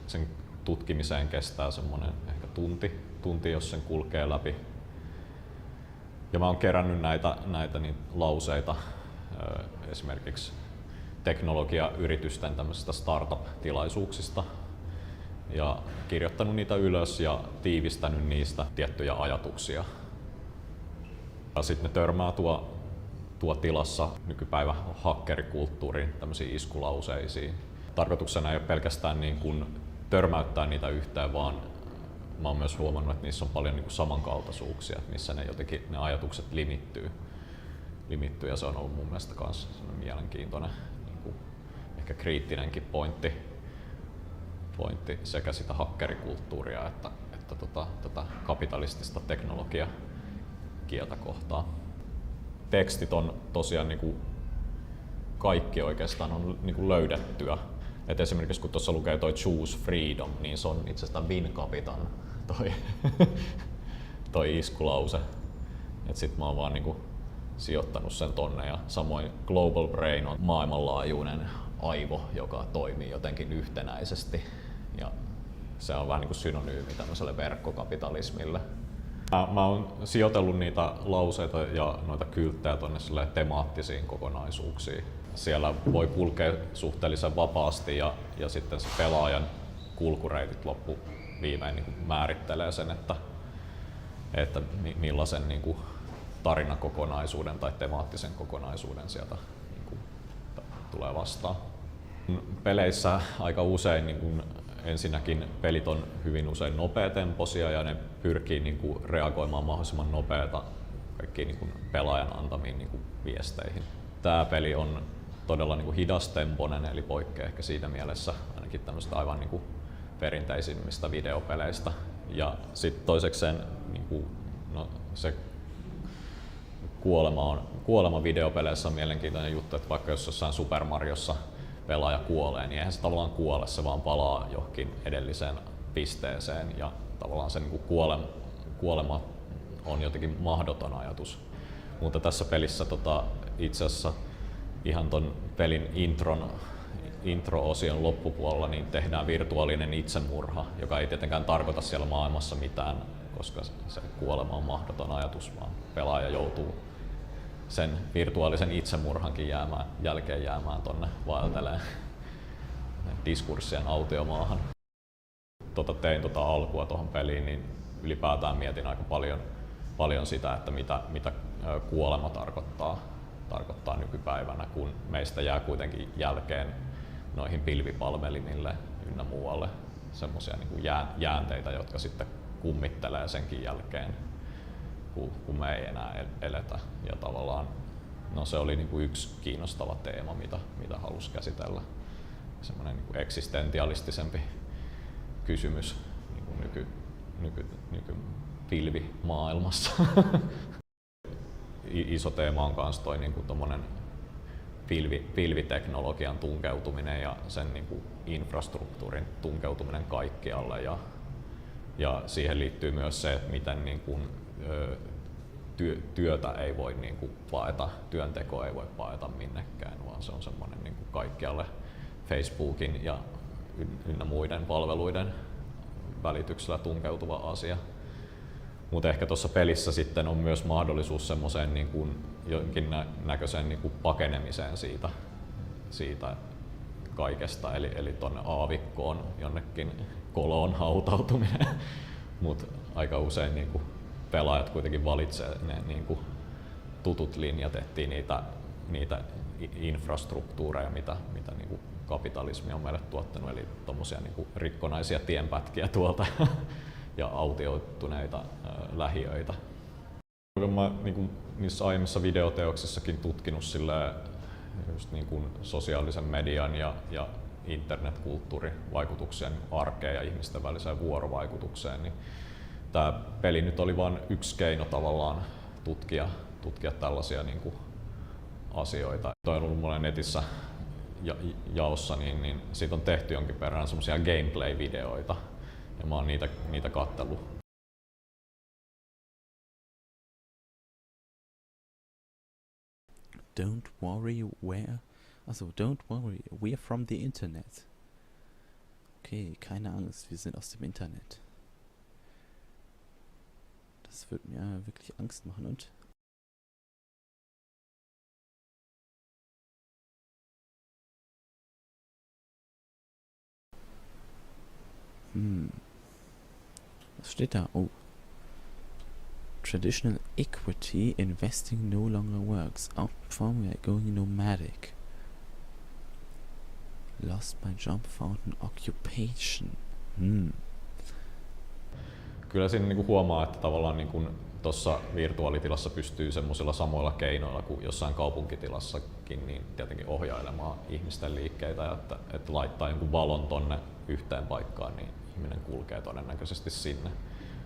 sen tutkimiseen kestää semmoinen ehkä tunti, jos sen kulkee läpi. Ja mä oon kerännyt näitä niin lauseita esimerkiksi teknologiayritysten tämmöisistä startup-tilaisuuksista ja kirjoittanut niitä ylös ja tiivistänyt niistä tiettyjä ajatuksia. Ja sitten ne törmää tuo tilassa nykypäivä hakkerikulttuurin tämmöisiin iskulauseisiin. Tarkoituksena ei ole pelkästään niin kuin törmäyttää niitä yhteen, vaan mä oon myös huomannut, että niissä on paljon niin kuin samankaltaisuuksia, missä ne ajatukset limittyy ja se on ollut mun mielestä myös mielenkiintoinen, niin kuin ehkä kriittinenkin pointti sekä sitä hakkerikulttuuria että tätä kapitalistista teknologiakieltä kohtaan. Tekstit on tosiaan niin kuin kaikki oikeastaan on niin kuin löydettyä. Et esimerkiksi kun tuossa lukee toi Choose Freedom, niin se on itse asiassa Win Capitan toi iskulause. Et sit mä oon vaan niinku sijoittanut sen tonne ja samoin Global Brain on maailmanlaajuinen aivo, joka toimii jotenkin yhtenäisesti ja se on vähän niinku synonyymi tämmöiselle verkkokapitalismille. Mä oon sijoitellut niitä lauseita ja noita kylttejä tonne temaattisiin kokonaisuuksiin. Siellä voi kulkea suhteellisen vapaasti ja sitten se pelaajan kulkureitit loppuviimein niin määrittelee sen, että millaisen niin kuin tarinakokonaisuuden tai temaattisen kokonaisuuden sieltä niin kuin tulee vastaan. Peleissä aika usein niin kuin ensinnäkin pelit on hyvin usein nopeatempoisia ja ne pyrkii niin kuin reagoimaan mahdollisimman nopeata kaikkiin niin kuin pelaajan antamiin niin kuin viesteihin. Tämä peli on todella niin kuin hidastempoinen, eli poikkeaa ehkä siinä mielessä ainakin tämmöistä aivan niin kuin perinteisimmistä videopeleistä. Ja sitten toisekseen niin kuin, se kuolema videopeleissä on mielenkiintoinen juttu, että vaikka jos jossain Super Mariossa pelaaja kuolee, niin eihän se tavallaan kuole, se vaan palaa johonkin edelliseen pisteeseen ja tavallaan se niin kuin kuolema on jotenkin mahdoton ajatus. Mutta tässä pelissä itse asiassa ihan ton pelin intro-osion loppupuolella niin tehdään virtuaalinen itsemurha, joka ei tietenkään tarkoita siellä maailmassa mitään, koska se kuolema on mahdoton ajatus, vaan pelaaja joutuu sen virtuaalisen itsemurhankin jälkeen jäämään tonne vaelteleen diskurssien autiomaahan. Tein alkua tuohon peliin, niin ylipäätään mietin aika paljon sitä, että mitä kuolema tarkoittaa nykypäivänä, kun meistä jää kuitenkin jälkeen noihin pilvipalvelimille ynnä muualle semmoisia niin kuin jäänteitä, jotka sitten kummittelee senkin jälkeen, kun me ei enää eletä. Ja tavallaan se oli niin kuin yksi kiinnostava teema, mitä halusi käsitellä. Semmoinen niin kuin eksistentialistisempi kysymys niin kuin nykypilvimaailmassa. Iso teema on myös toi niinku tommonen pilviteknologian tunkeutuminen ja sen niinku infrastruktuurin tunkeutuminen kaikkialle ja siihen liittyy myös se, että miten niinku, työtä ei voi niinku paeta, työntekoa ei voi paeta minnekään, vaan se on semmoinen niinku kaikkialle Facebookin ja ynnä muiden palveluiden välityksellä tunkeutuva asia. Mutta ehkä tuossa pelissä sitten on myös mahdollisuus semmoiseen niin kuin jonkinnäköiseen niin kuin pakenemiseen siitä kaikesta, eli tuonne aavikkoon jonnekin koloon hautautuminen. Mutta aika usein niin kuin pelaajat kuitenkin valitsee ne niin kuin tutut linjat, etsii niitä infrastruktuureja, mitä niin kuin kapitalismi on meille tuottanut, eli tommosia niin kuin rikkonaisia tienpätkiä tuolta ja autioituneita lähiöitä. Mä niin niissä aiemmissa videoteoksissakin tutkinut just niin sosiaalisen median ja internetkulttuurin vaikutuksia arkeen ja ihmisten väliseen vuorovaikutukseen, niin tämä peli nyt oli vain yksi keino tavallaan tutkia tällaisia niin kuin asioita. Toi on ollut mulle netissä jaossa, niin siitä on tehty jonkin verran semmoisia gameplay-videoita ja mä oon niitä katsellut. Don't worry where. Also, don't worry, we're from the Internet. Okay, keine Angst, wir sind aus dem Internet. Das wird mir wirklich Angst machen und... Was steht da? Oh. Traditional equity investing no longer works. Outperform, we are going nomadic. Lost my job, found an occupation. Kyllä siinä niinku huomaa, että tavallaan niinku tuossa virtuaalitilassa pystyy semmoisilla samoilla keinoilla kuin jossain kaupunkitilassakin niin tietenkin ohjailemaan ihmisten liikkeitä ja että laittaa jonkun valon tonne yhteen paikkaan, niin ihminen kulkee todennäköisesti sinne.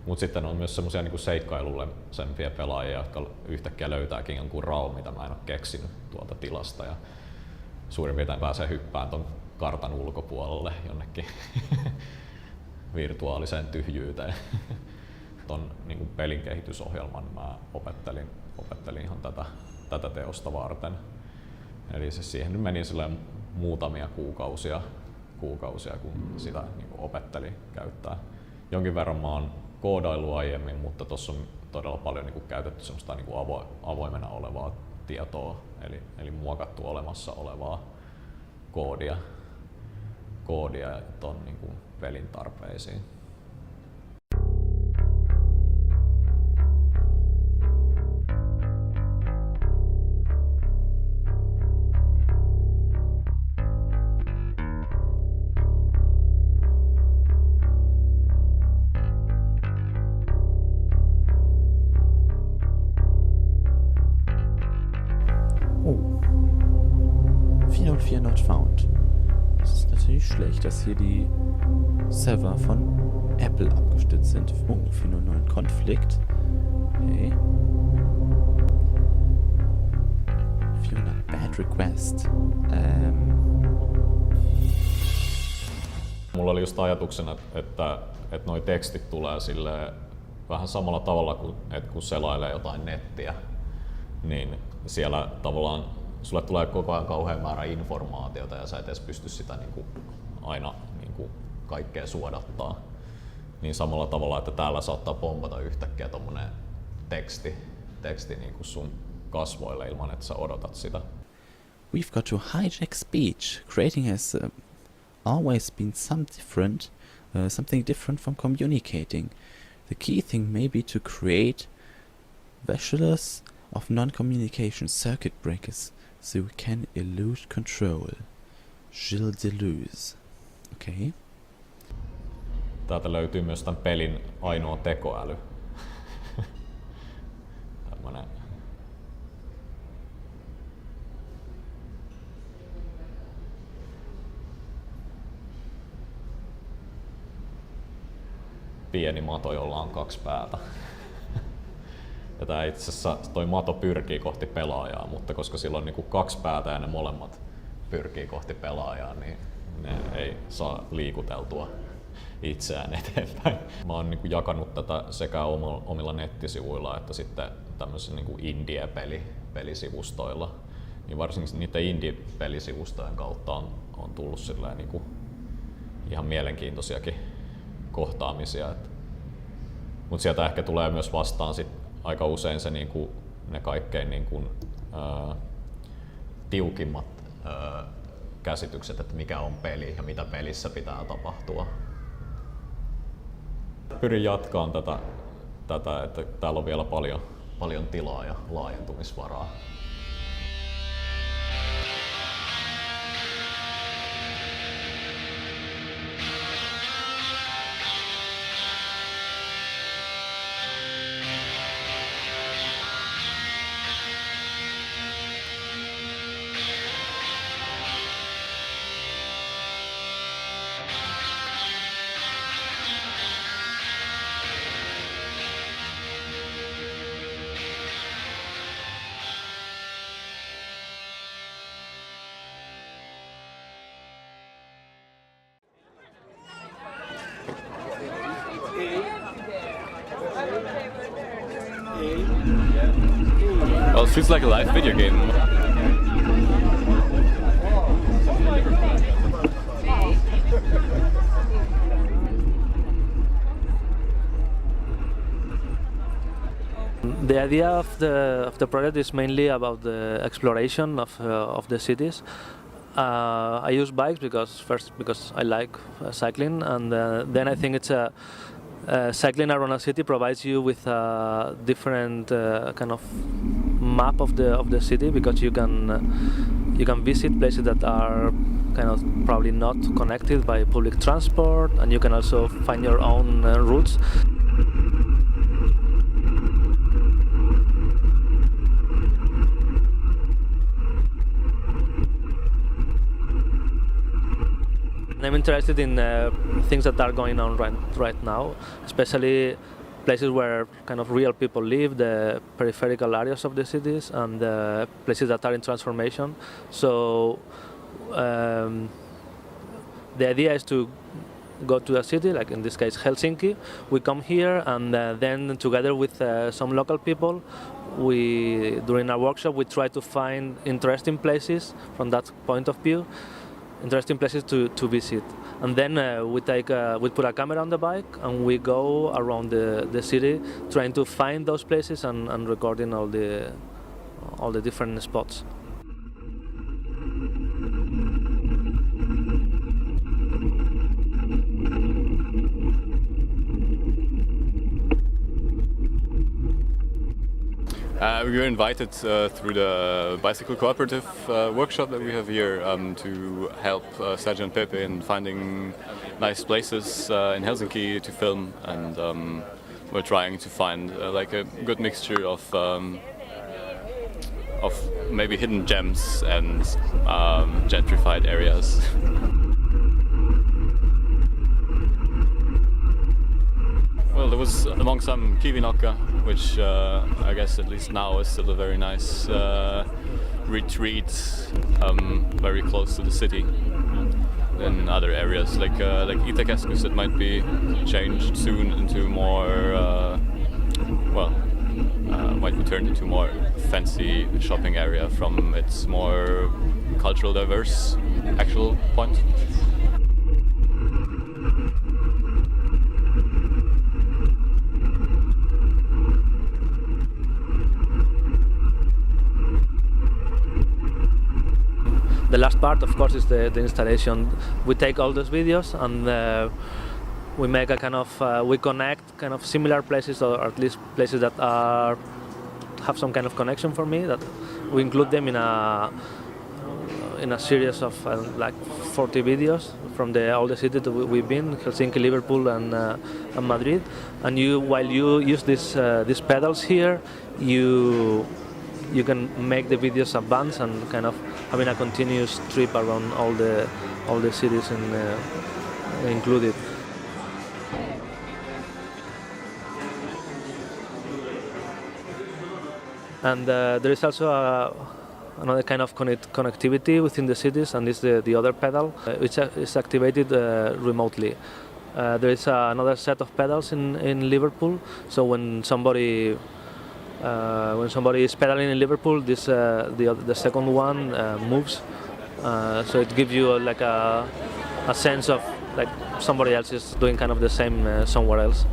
Mutta sitten on myös semmoisia niinku seikkailullisempia pelaajia, jotka yhtäkkiä löytääkin jonkun raon, mitä mä en ole keksinyt tuolta tilasta ja suurin piirtein pääsee hyppään ton kartan ulkopuolelle jonnekin virtuaaliseen tyhjyyteen. Ton niinku pelin kehitysohjelman mä opettelin ihan tätä teosta varten. Eli siis siihen nyt meni muutamia kuukausia kun sitä niinku opettelin käyttää. Jonkin verran mä oon koodaillut aiemmin, mutta tuossa on todella paljon niinku käytetty semmoista niinku avoimena olevaa tietoa, eli muokattu olemassa olevaa koodia ton niinku pelin tarpeisiin. Not found. Das ist natürlich schlecht, dass hier die Server von Apple abgestürzt sind. Oh, 409 Konflikt. Okay. 400 Bad Request. Mulla oli just ajatuksena, että noi tekstit tulee silleen vähän samalla tavalla kuin kun selailee jotain nettiä, niin siellä tavallaan sulle tulee koko ajan kauhean määrä informaatiota ja sä et edes pysty sitä niinku aina niinku kaikkea suodattaa. Niin samalla tavalla, että täällä saattaa pompata yhtäkkiä tommonen teksti niinku sun kasvoille ilman, että sä odotat sitä. We've got to hijack speech. Creating has always been something different from communicating. The key thing may be to create visuals of non-communication circuit breakers so we can elude control. Gilles Deleuze. Okay. Täältä löytyy myös tämän pelin ainoa tekoäly. Tällainen pieni mato, jolla on 2 päätä. Ja tää itse asiassa toi mato pyrkii kohti pelaajaa, mutta koska sillä on niinku 2 päätä ja ne molemmat pyrkii kohti pelaajaa, niin ne ei saa liikuteltua itseään eteenpäin. Mä oon niinku jakanut tätä sekä omilla nettisivuilla että sitten tämmöisillä niinku indie-pelisivustoilla. Niin varsinkin niiden indie-pelisivustojen kautta on tullut silleen niinku ihan mielenkiintoisiakin kohtaamisia. Mutta sieltä ehkä tulee myös vastaan sit aika usein se, niinku, ne kaikkein niinku, tiukimmat käsitykset, että mikä on peli ja mitä pelissä pitää tapahtua. Pyrin jatkaan tätä, että täällä on vielä paljon tilaa ja laajentumisvaraa. Well, it feels like a live video game. The idea of the project is mainly about the exploration of the cities. I use bikes because I like cycling, and then I think it's cycling around a city provides you with a different kind of map of the city, because you can visit places that are kind of probably not connected by public transport, and you can also find your own routes. I'm interested in things that are going on right now, especially places where kind of real people live, the peripheral areas of the cities, and the places that are in transformation. So the idea is to go to a city, like in this case Helsinki. We come here, and then together with some local people, during our workshop we try to find interesting places from that point of view. Interesting places to visit, and then we put a camera on the bike and we go around the city trying to find those places and recording all the different spots. We were invited through the bicycle cooperative workshop that we have here to help Sergio and Pepe in finding nice places in Helsinki to film, and we're trying to find like a good mixture of maybe hidden gems and gentrified areas. Well, there was among some Kivinokka, which I guess at least now is still a very nice retreat, very close to the city. In other areas like Itäkeskus, it might be changed soon into more, might be turned into more fancy shopping area from its more cultural diverse actual point. The last part, of course, is the installation. We take all those videos and we make a kind of we connect kind of similar places, or at least places that have some kind of connection for me. That we include them in a series of like 40 videos from all the cities that we've been: Helsinki, Liverpool, and Madrid. And while you use these pedals here, you can make the videos advance and kind of having a continuous trip around all the cities included. And there is also another kind of connectivity within the cities, and is the other pedal, which is activated remotely. There is another set of pedals in Liverpool, so when somebody is pedaling in Liverpool, the second one moves, so it gives you like a sense of like somebody else is doing kind of the same somewhere else.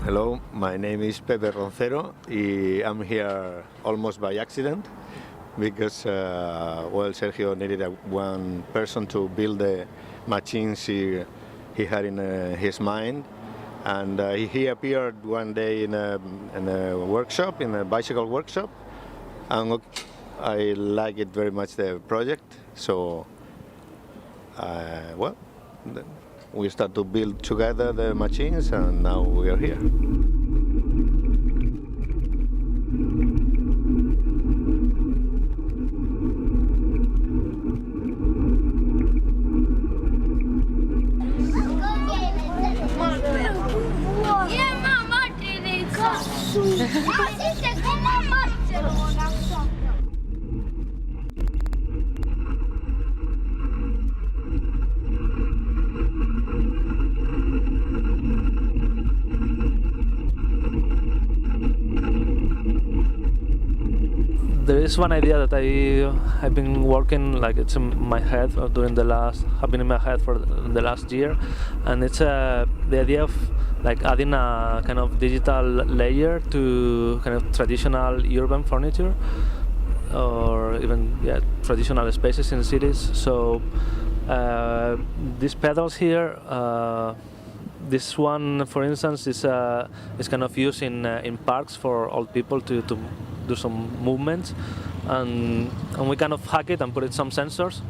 Hello, my name is Pepe Roncero. I'm here almost by accident because Sergio needed one person to build the machines he had in his mind, and he appeared one day in a workshop, in a bicycle workshop, and I like it very much, the project. So we start to build together the machines, and now we are here. There is one idea that I've been working, like it's in my head have been in my head for the last year, and it's the idea of like adding a kind of digital layer to kind of traditional urban furniture, or even traditional spaces in cities. So these pedals here. This one, for instance, is kind of used in parks for old people to do some movements, and we kind of hack it and put it some sensors.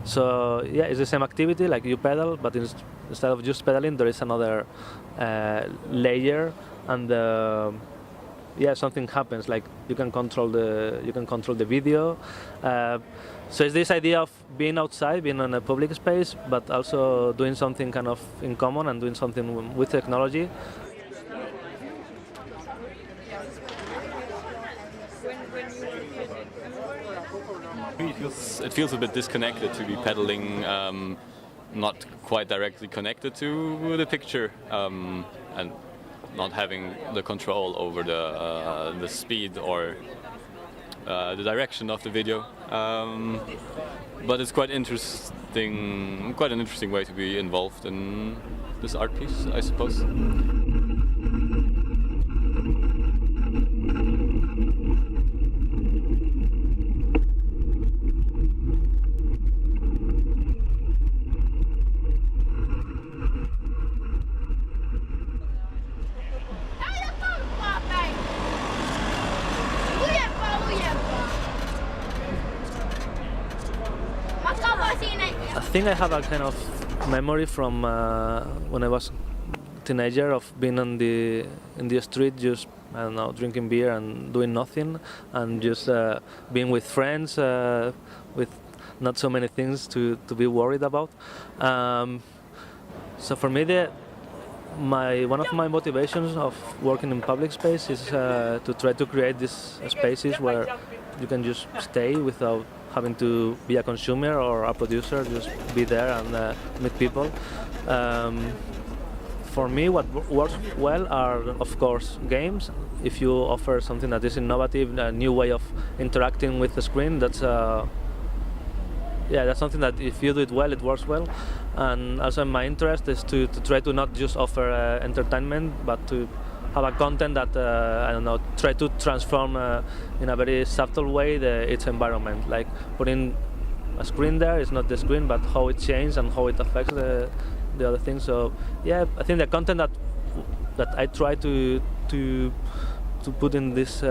So yeah, it's the same activity, like you pedal, but instead of just pedaling, there is another layer, and something happens. Like you can control the video. So it's this idea of being outside, being in a public space, but also doing something kind of in common and doing something with technology. It feels a bit disconnected to be pedaling, not quite directly connected to the picture, and not having the control over the speed or the direction of the video. But it's quite an interesting way to be involved in this art piece, I suppose. I think I have a kind of memory from when I was a teenager of being in the street, just I don't know, drinking beer and doing nothing, and just being with friends with not so many things to be worried about. So for me, one of my motivations of working in public space is to try to create these spaces where you can just stay without having to be a consumer or a producer, just be there and meet people. For me, what works well are, of course, games. If you offer something that is innovative, a new way of interacting with the screen, that's something that if you do it well, it works well. And also my interest is to try to not just offer entertainment, but to have a content that, try to transform in a very subtle way its environment. Like putting a screen there is not the screen, but how it changes and how it affects the other things. So yeah, I think the content that I try to put in this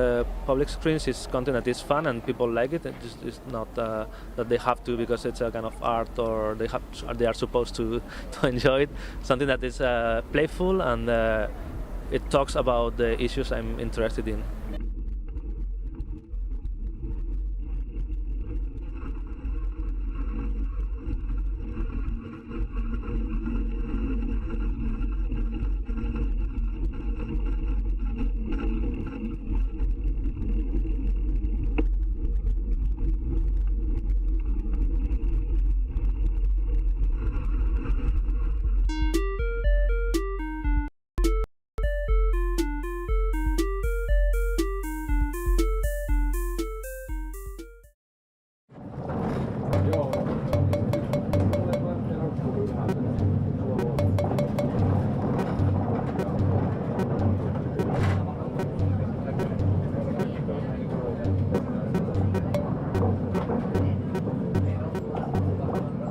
public screens is content that is fun and people like it. It's not that they have to because it's a kind of art or they are supposed to enjoy it. Something that is playful and it talks about the issues I'm interested in.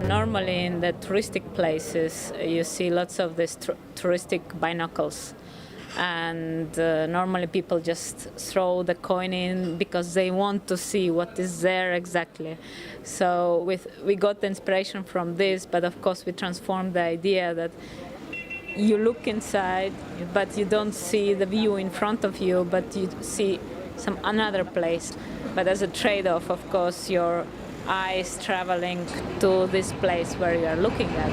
Normally in the touristic places you see lots of these touristic binocles, and normally people just throw the coin in because they want to see what is there exactly. So we got the inspiration from this, but of course we transformed the idea that you look inside but you don't see the view in front of you, but you see some another place. But as a trade-off, of course, your eyes traveling to this place where you are looking at.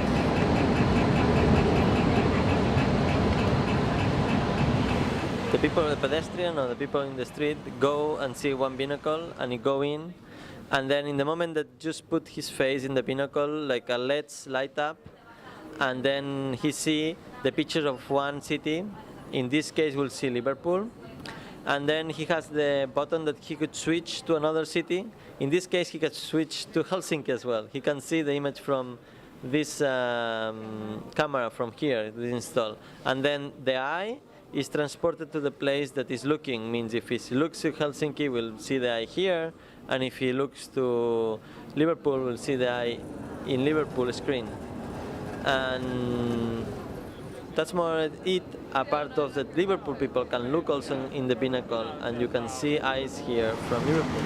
The people, the pedestrian or the people in the street go and see one binnacle and he go in, and then in the moment that just put his face in the binnacle, like a LEDs light up, and then he see the picture of one city. In this case, we'll see Liverpool, and then he has the button that he could switch to another city. In this case, he could switch to Helsinki as well. He can see the image from this camera from here, this install, and then the eye is transported to the place that is looking. Means if he looks to Helsinki, we'll see the eye here, and if he looks to Liverpool, we'll see the eye in Liverpool screen. And that's more it. A part of the Liverpool people can look also in the binnacle, and you can see eyes here from Liverpool.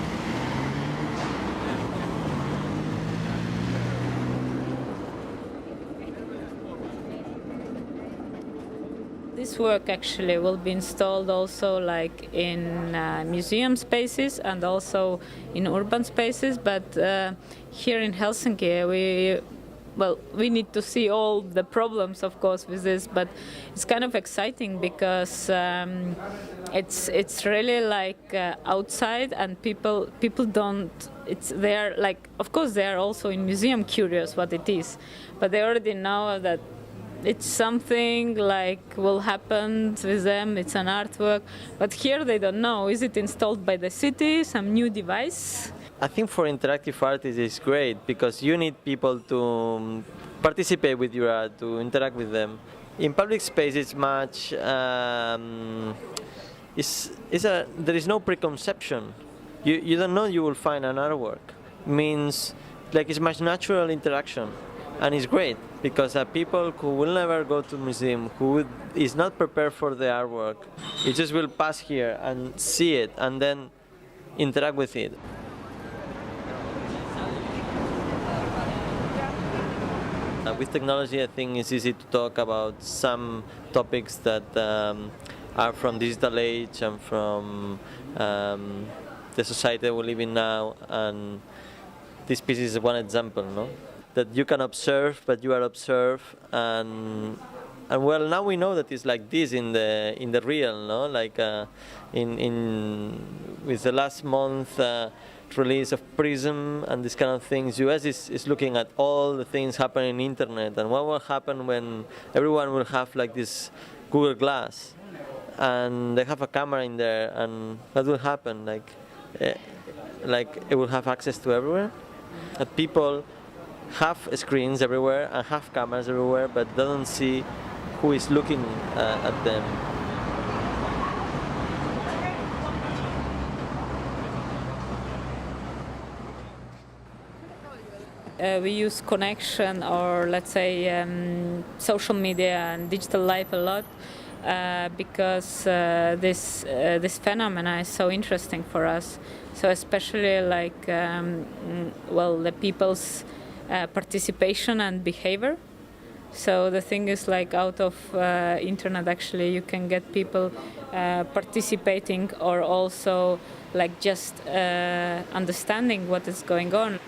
This work actually will be installed also like in museum spaces and also in urban spaces, but here in Helsinki we need to see all the problems, of course, with this, but it's kind of exciting because it's really like outside, and people don't. They're like, of course, they are also in museum curious what it is, but they already know that it's something like will happen with them. It's an artwork, but here they don't know. Is it installed by the city, some new device? I think for interactive artists it's great because you need people to participate with your art, to interact with them. In public space it's much, there is no preconception. You don't know you will find an artwork. Means like it's much natural interaction, and it's great because people who will never go to museum, who is not prepared for the artwork, it just will pass here and see it and then interact with it. With technology, I think it's easy to talk about some topics that are from digital age and from the society we live in now, and this piece is one example, no? That you can observe, but you are observed, and well, now we know that it's like this in the real, no? Like with the last month release of Prism and this kind of things, US is looking at all the things happening on the internet and what will happen when everyone will have like this Google Glass and they have a camera in there, and what will happen? Like it will have access to everywhere. That people have screens everywhere and have cameras everywhere, but they don't see who is looking at them. We use connection, or let's say social media and digital life a lot because this phenomena is so interesting for us. So especially like the people's participation and behavior. So the thing is, like, out of internet actually you can get people participating, or also like just understanding what is going on.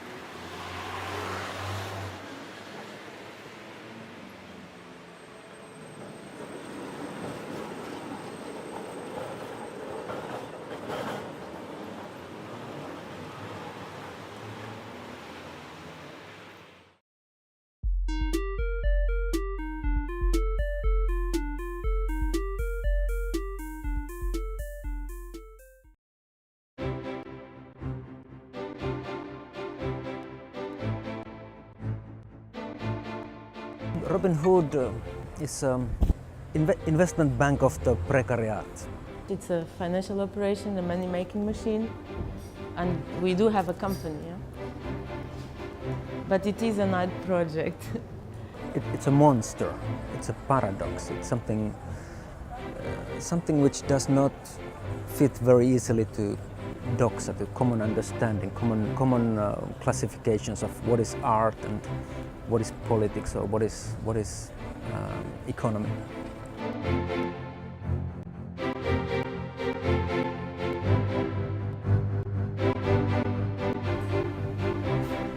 Robin Hood is an investment bank of the precariat. It's a financial operation, a money-making machine, and we do have a company. Yeah? But it is an art project. It's a monster. It's a paradox. It's something which does not fit very easily to doxa, to common understanding, common classifications of what is art and what is politics, or what is economy.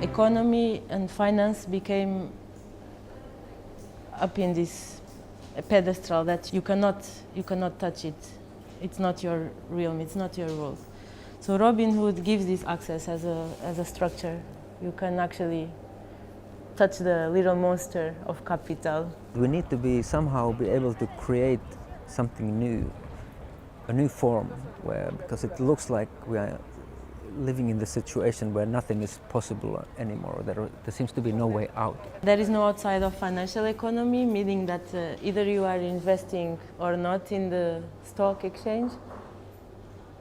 Economy and finance became up in this pedestal that you cannot touch it. it's not your realm, it's not your world. So Robinhood gives this access as a structure. You can actually touch the little monster of capital. We need to be somehow be able to create something new, a new form, because it looks like we are living in the situation where nothing is possible anymore. There seems to be no way out. There is no outside of financial economy, meaning that either you are investing or not in the stock exchange,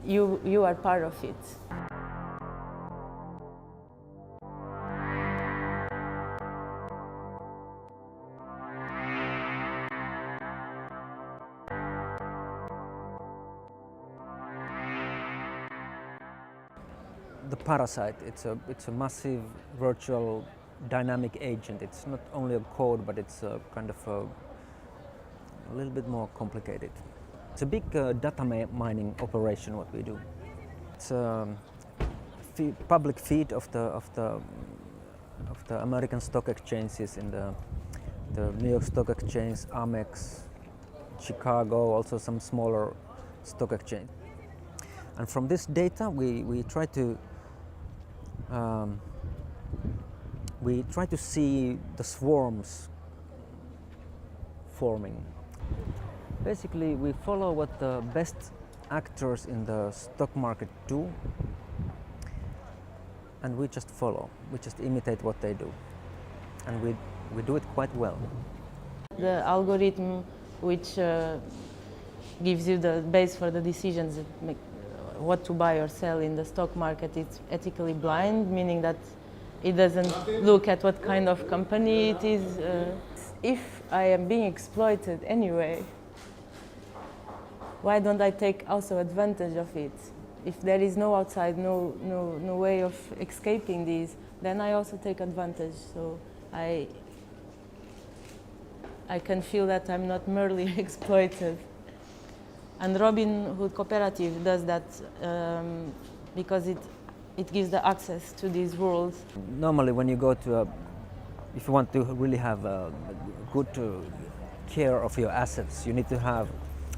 you are part of it. The Parasite, it's a massive virtual dynamic agent. It's not only a code, but it's a kind of a little bit more complicated. It's a big data mining operation what we do. It's a public feed of the American stock exchanges in the New York Stock Exchange, Amex, Chicago, also some smaller stock exchange. And from this data, we try to see the swarms forming. Basically, we follow what the best actors in the stock market do, and we just follow. We just imitate what they do, and we do it quite well. The algorithm which gives you the base for the decisions that make what to buy or sell in the stock market, it's ethically blind, meaning that it doesn't look at what kind of company it is. If I am being exploited anyway, why don't I take also advantage of it? If there is no outside, no way of escaping these, then I also take advantage. So I can feel that I'm not merely exploited. And Robinhood Cooperative does that because it gives the access to these worlds. Normally when you go to if you want to really have a good care of your assets, you need to have,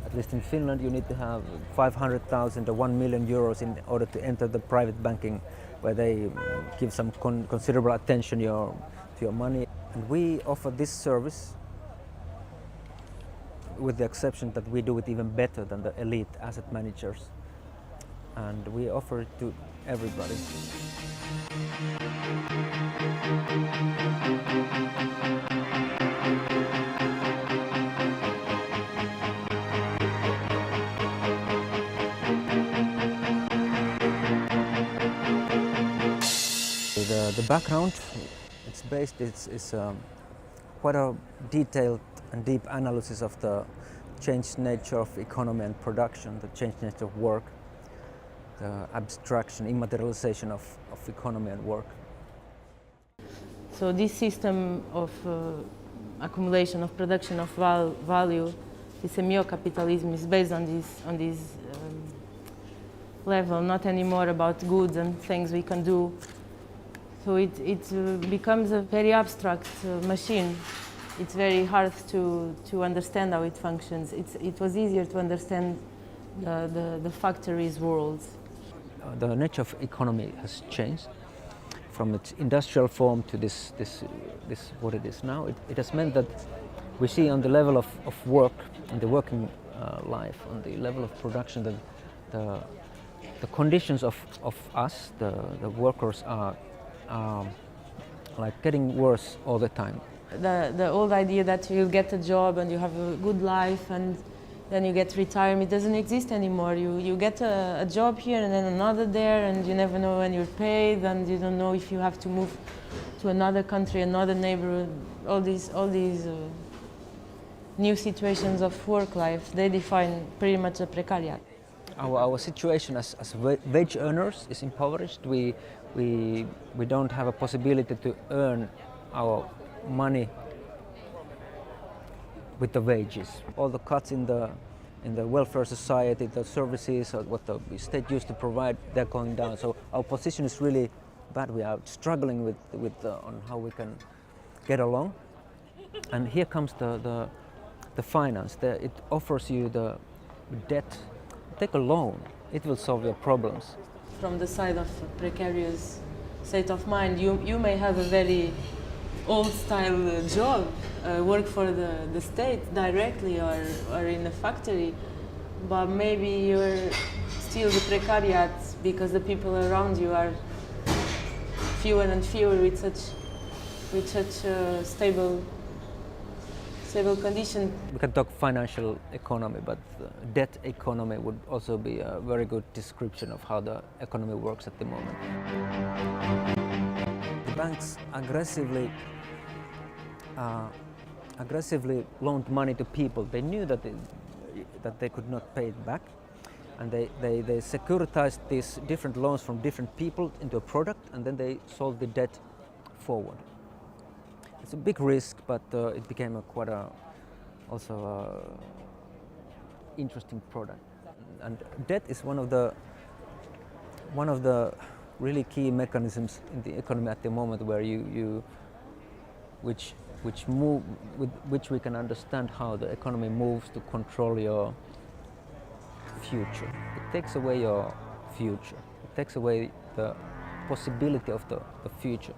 at least in Finland, you need to have 500,000 or 1 million euros in order to enter the private banking, where they give some considerable attention to your money. And we offer this service with the exception that we do it even better than the elite asset managers. And we offer it to everybody. The background, it's quite a detailed and deep analysis of the changed nature of economy and production, the changed nature of work, the abstraction, immaterialization of economy and work. So this system of accumulation of production of value, this semio-capitalism is based on this level, not anymore about goods and things we can do. So it becomes a very abstract machine. It's very hard to understand how it functions. It was easier to understand the factories' worlds. The nature of economy has changed from its industrial form to this what it is now. It has meant that we see on the level of work, in the working life, on the level of production, that the conditions of us, the workers, are like getting worse all the time. The old idea that you get a job and you have a good life and then you get retirement doesn't exist anymore. You get a job here and then another there, and you never know when you're paid, and you don't know if you have to move to another country, another neighborhood. All these new situations of work life, they define pretty much a precariat. Our situation as wage earners is impoverished. We don't have a possibility to earn our money with the wages. All the cuts in the welfare society, the services, what the state used to provide, they're going down. So our position is really bad. We are struggling with on how we can get along. And here comes the finance. It offers you the debt take a loan. It will solve your problems. From the side of precarious state of mind, you may have a very old-style job, work for the state directly or in a factory, but maybe you're still the precariat because the people around you are fewer and fewer with such stable condition. We can talk financial economy, but debt economy would also be a very good description of how the economy works at the moment. The banks aggressively loaned money to people. They knew that they could not pay it back, and they securitized these different loans from different people into a product, and then they sold the debt forward. It's a big risk, but it became also interesting product. And debt is one of the really key mechanisms in the economy at the moment, where which we can understand how the economy moves to control your future. It takes away your future. It takes away the possibility of the future.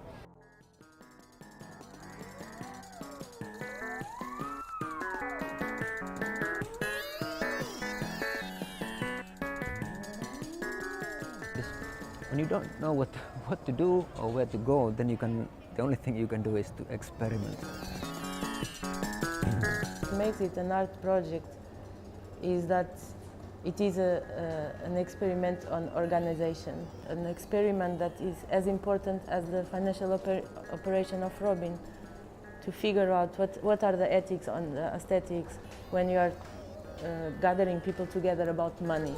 When you don't know what to do or where to go, then the only thing you can do is to experiment. What makes it an art project is that it is an experiment on organization, an experiment that is as important as the financial operation of Robin, to figure out what are the ethics on the aesthetics when you are gathering people together about money.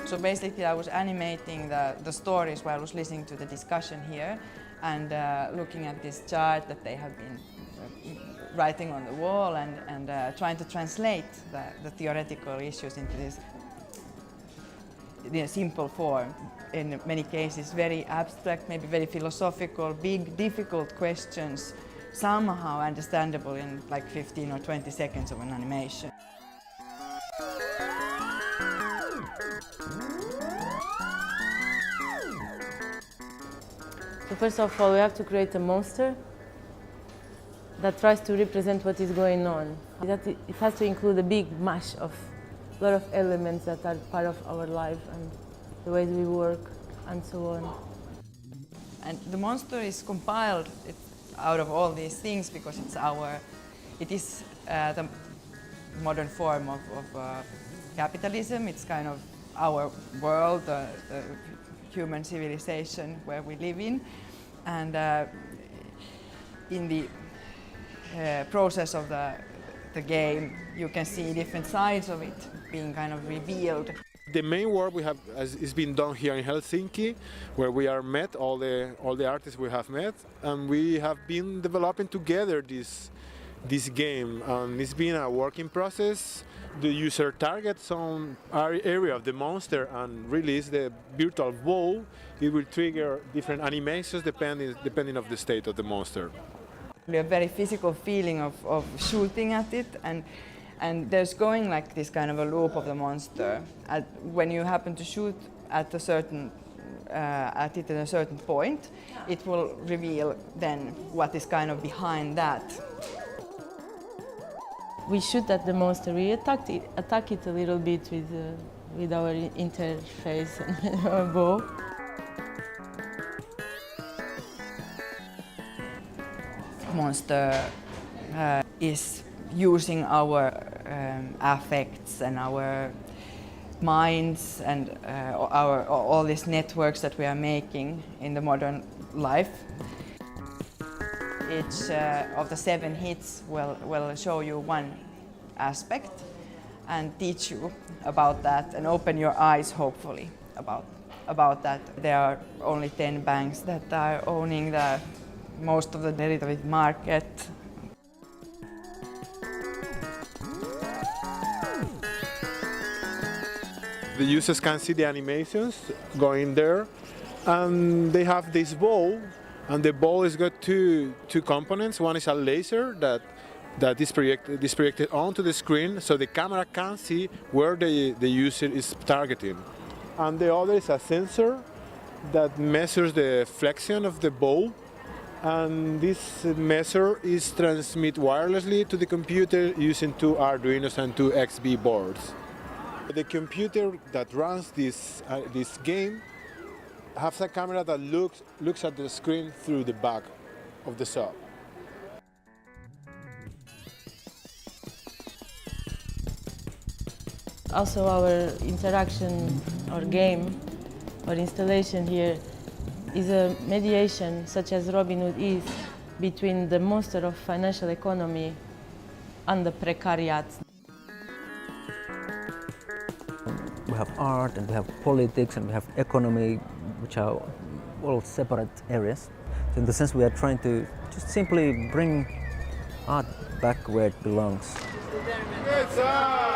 So basically I was animating the stories while I was listening to the discussion here, and looking at this chart that they have been writing on the wall, and trying to translate the theoretical issues into this simple form. In many cases very abstract, maybe very philosophical, big, difficult questions, somehow understandable in like 15 or 20 seconds of an animation. So first of all, we have to create a monster that tries to represent what is going on. It has to include a big mash of a lot of elements that are part of our life and the ways we work and so on. And the monster is compiled out of all these things because it is the modern form of capitalism. It's kind of our world, the human civilization where we live in, and in the process of the game you can see different sides of it being kind of revealed. The main work we have is being done here in Helsinki, where we are met, all the artists we have met, and we have been developing together this game. It's been a working process. The user targets some area of the monster and release the virtual ball. It will trigger different animations depending of the state of the monster. A very physical feeling of shooting at it, and there's going like this kind of a loop of the monster. When you happen to shoot at a certain at a certain point, it will reveal then what is kind of behind that. We shoot at the monster. We attack it a little bit with our interface and our bow. Monster is using our affects and our minds and all these networks that we are making in the modern life. Each of the 7 hits will show you one aspect and teach you about that and open your eyes, hopefully, about that. There are only 10 banks that are owning most of the derivative market. The users can see the animations going there, and they have this ball And the ball has got two components. One is a laser that is projected onto the screen, so the camera can see where the user is targeting. And the other is a sensor that measures the flexion of the ball, and this measure is transmitted wirelessly to the computer using 2 Arduinos and 2 XB boards. The computer that runs this game has a camera that looks at the screen through the back of the saw. Also, our interaction or game or installation here is a mediation, such as Robinhood is, between the monster of financial economy and the precariat. We have art and we have politics and we have economy, which are all separate areas. So in the sense we are trying to just simply bring art back where it belongs. Good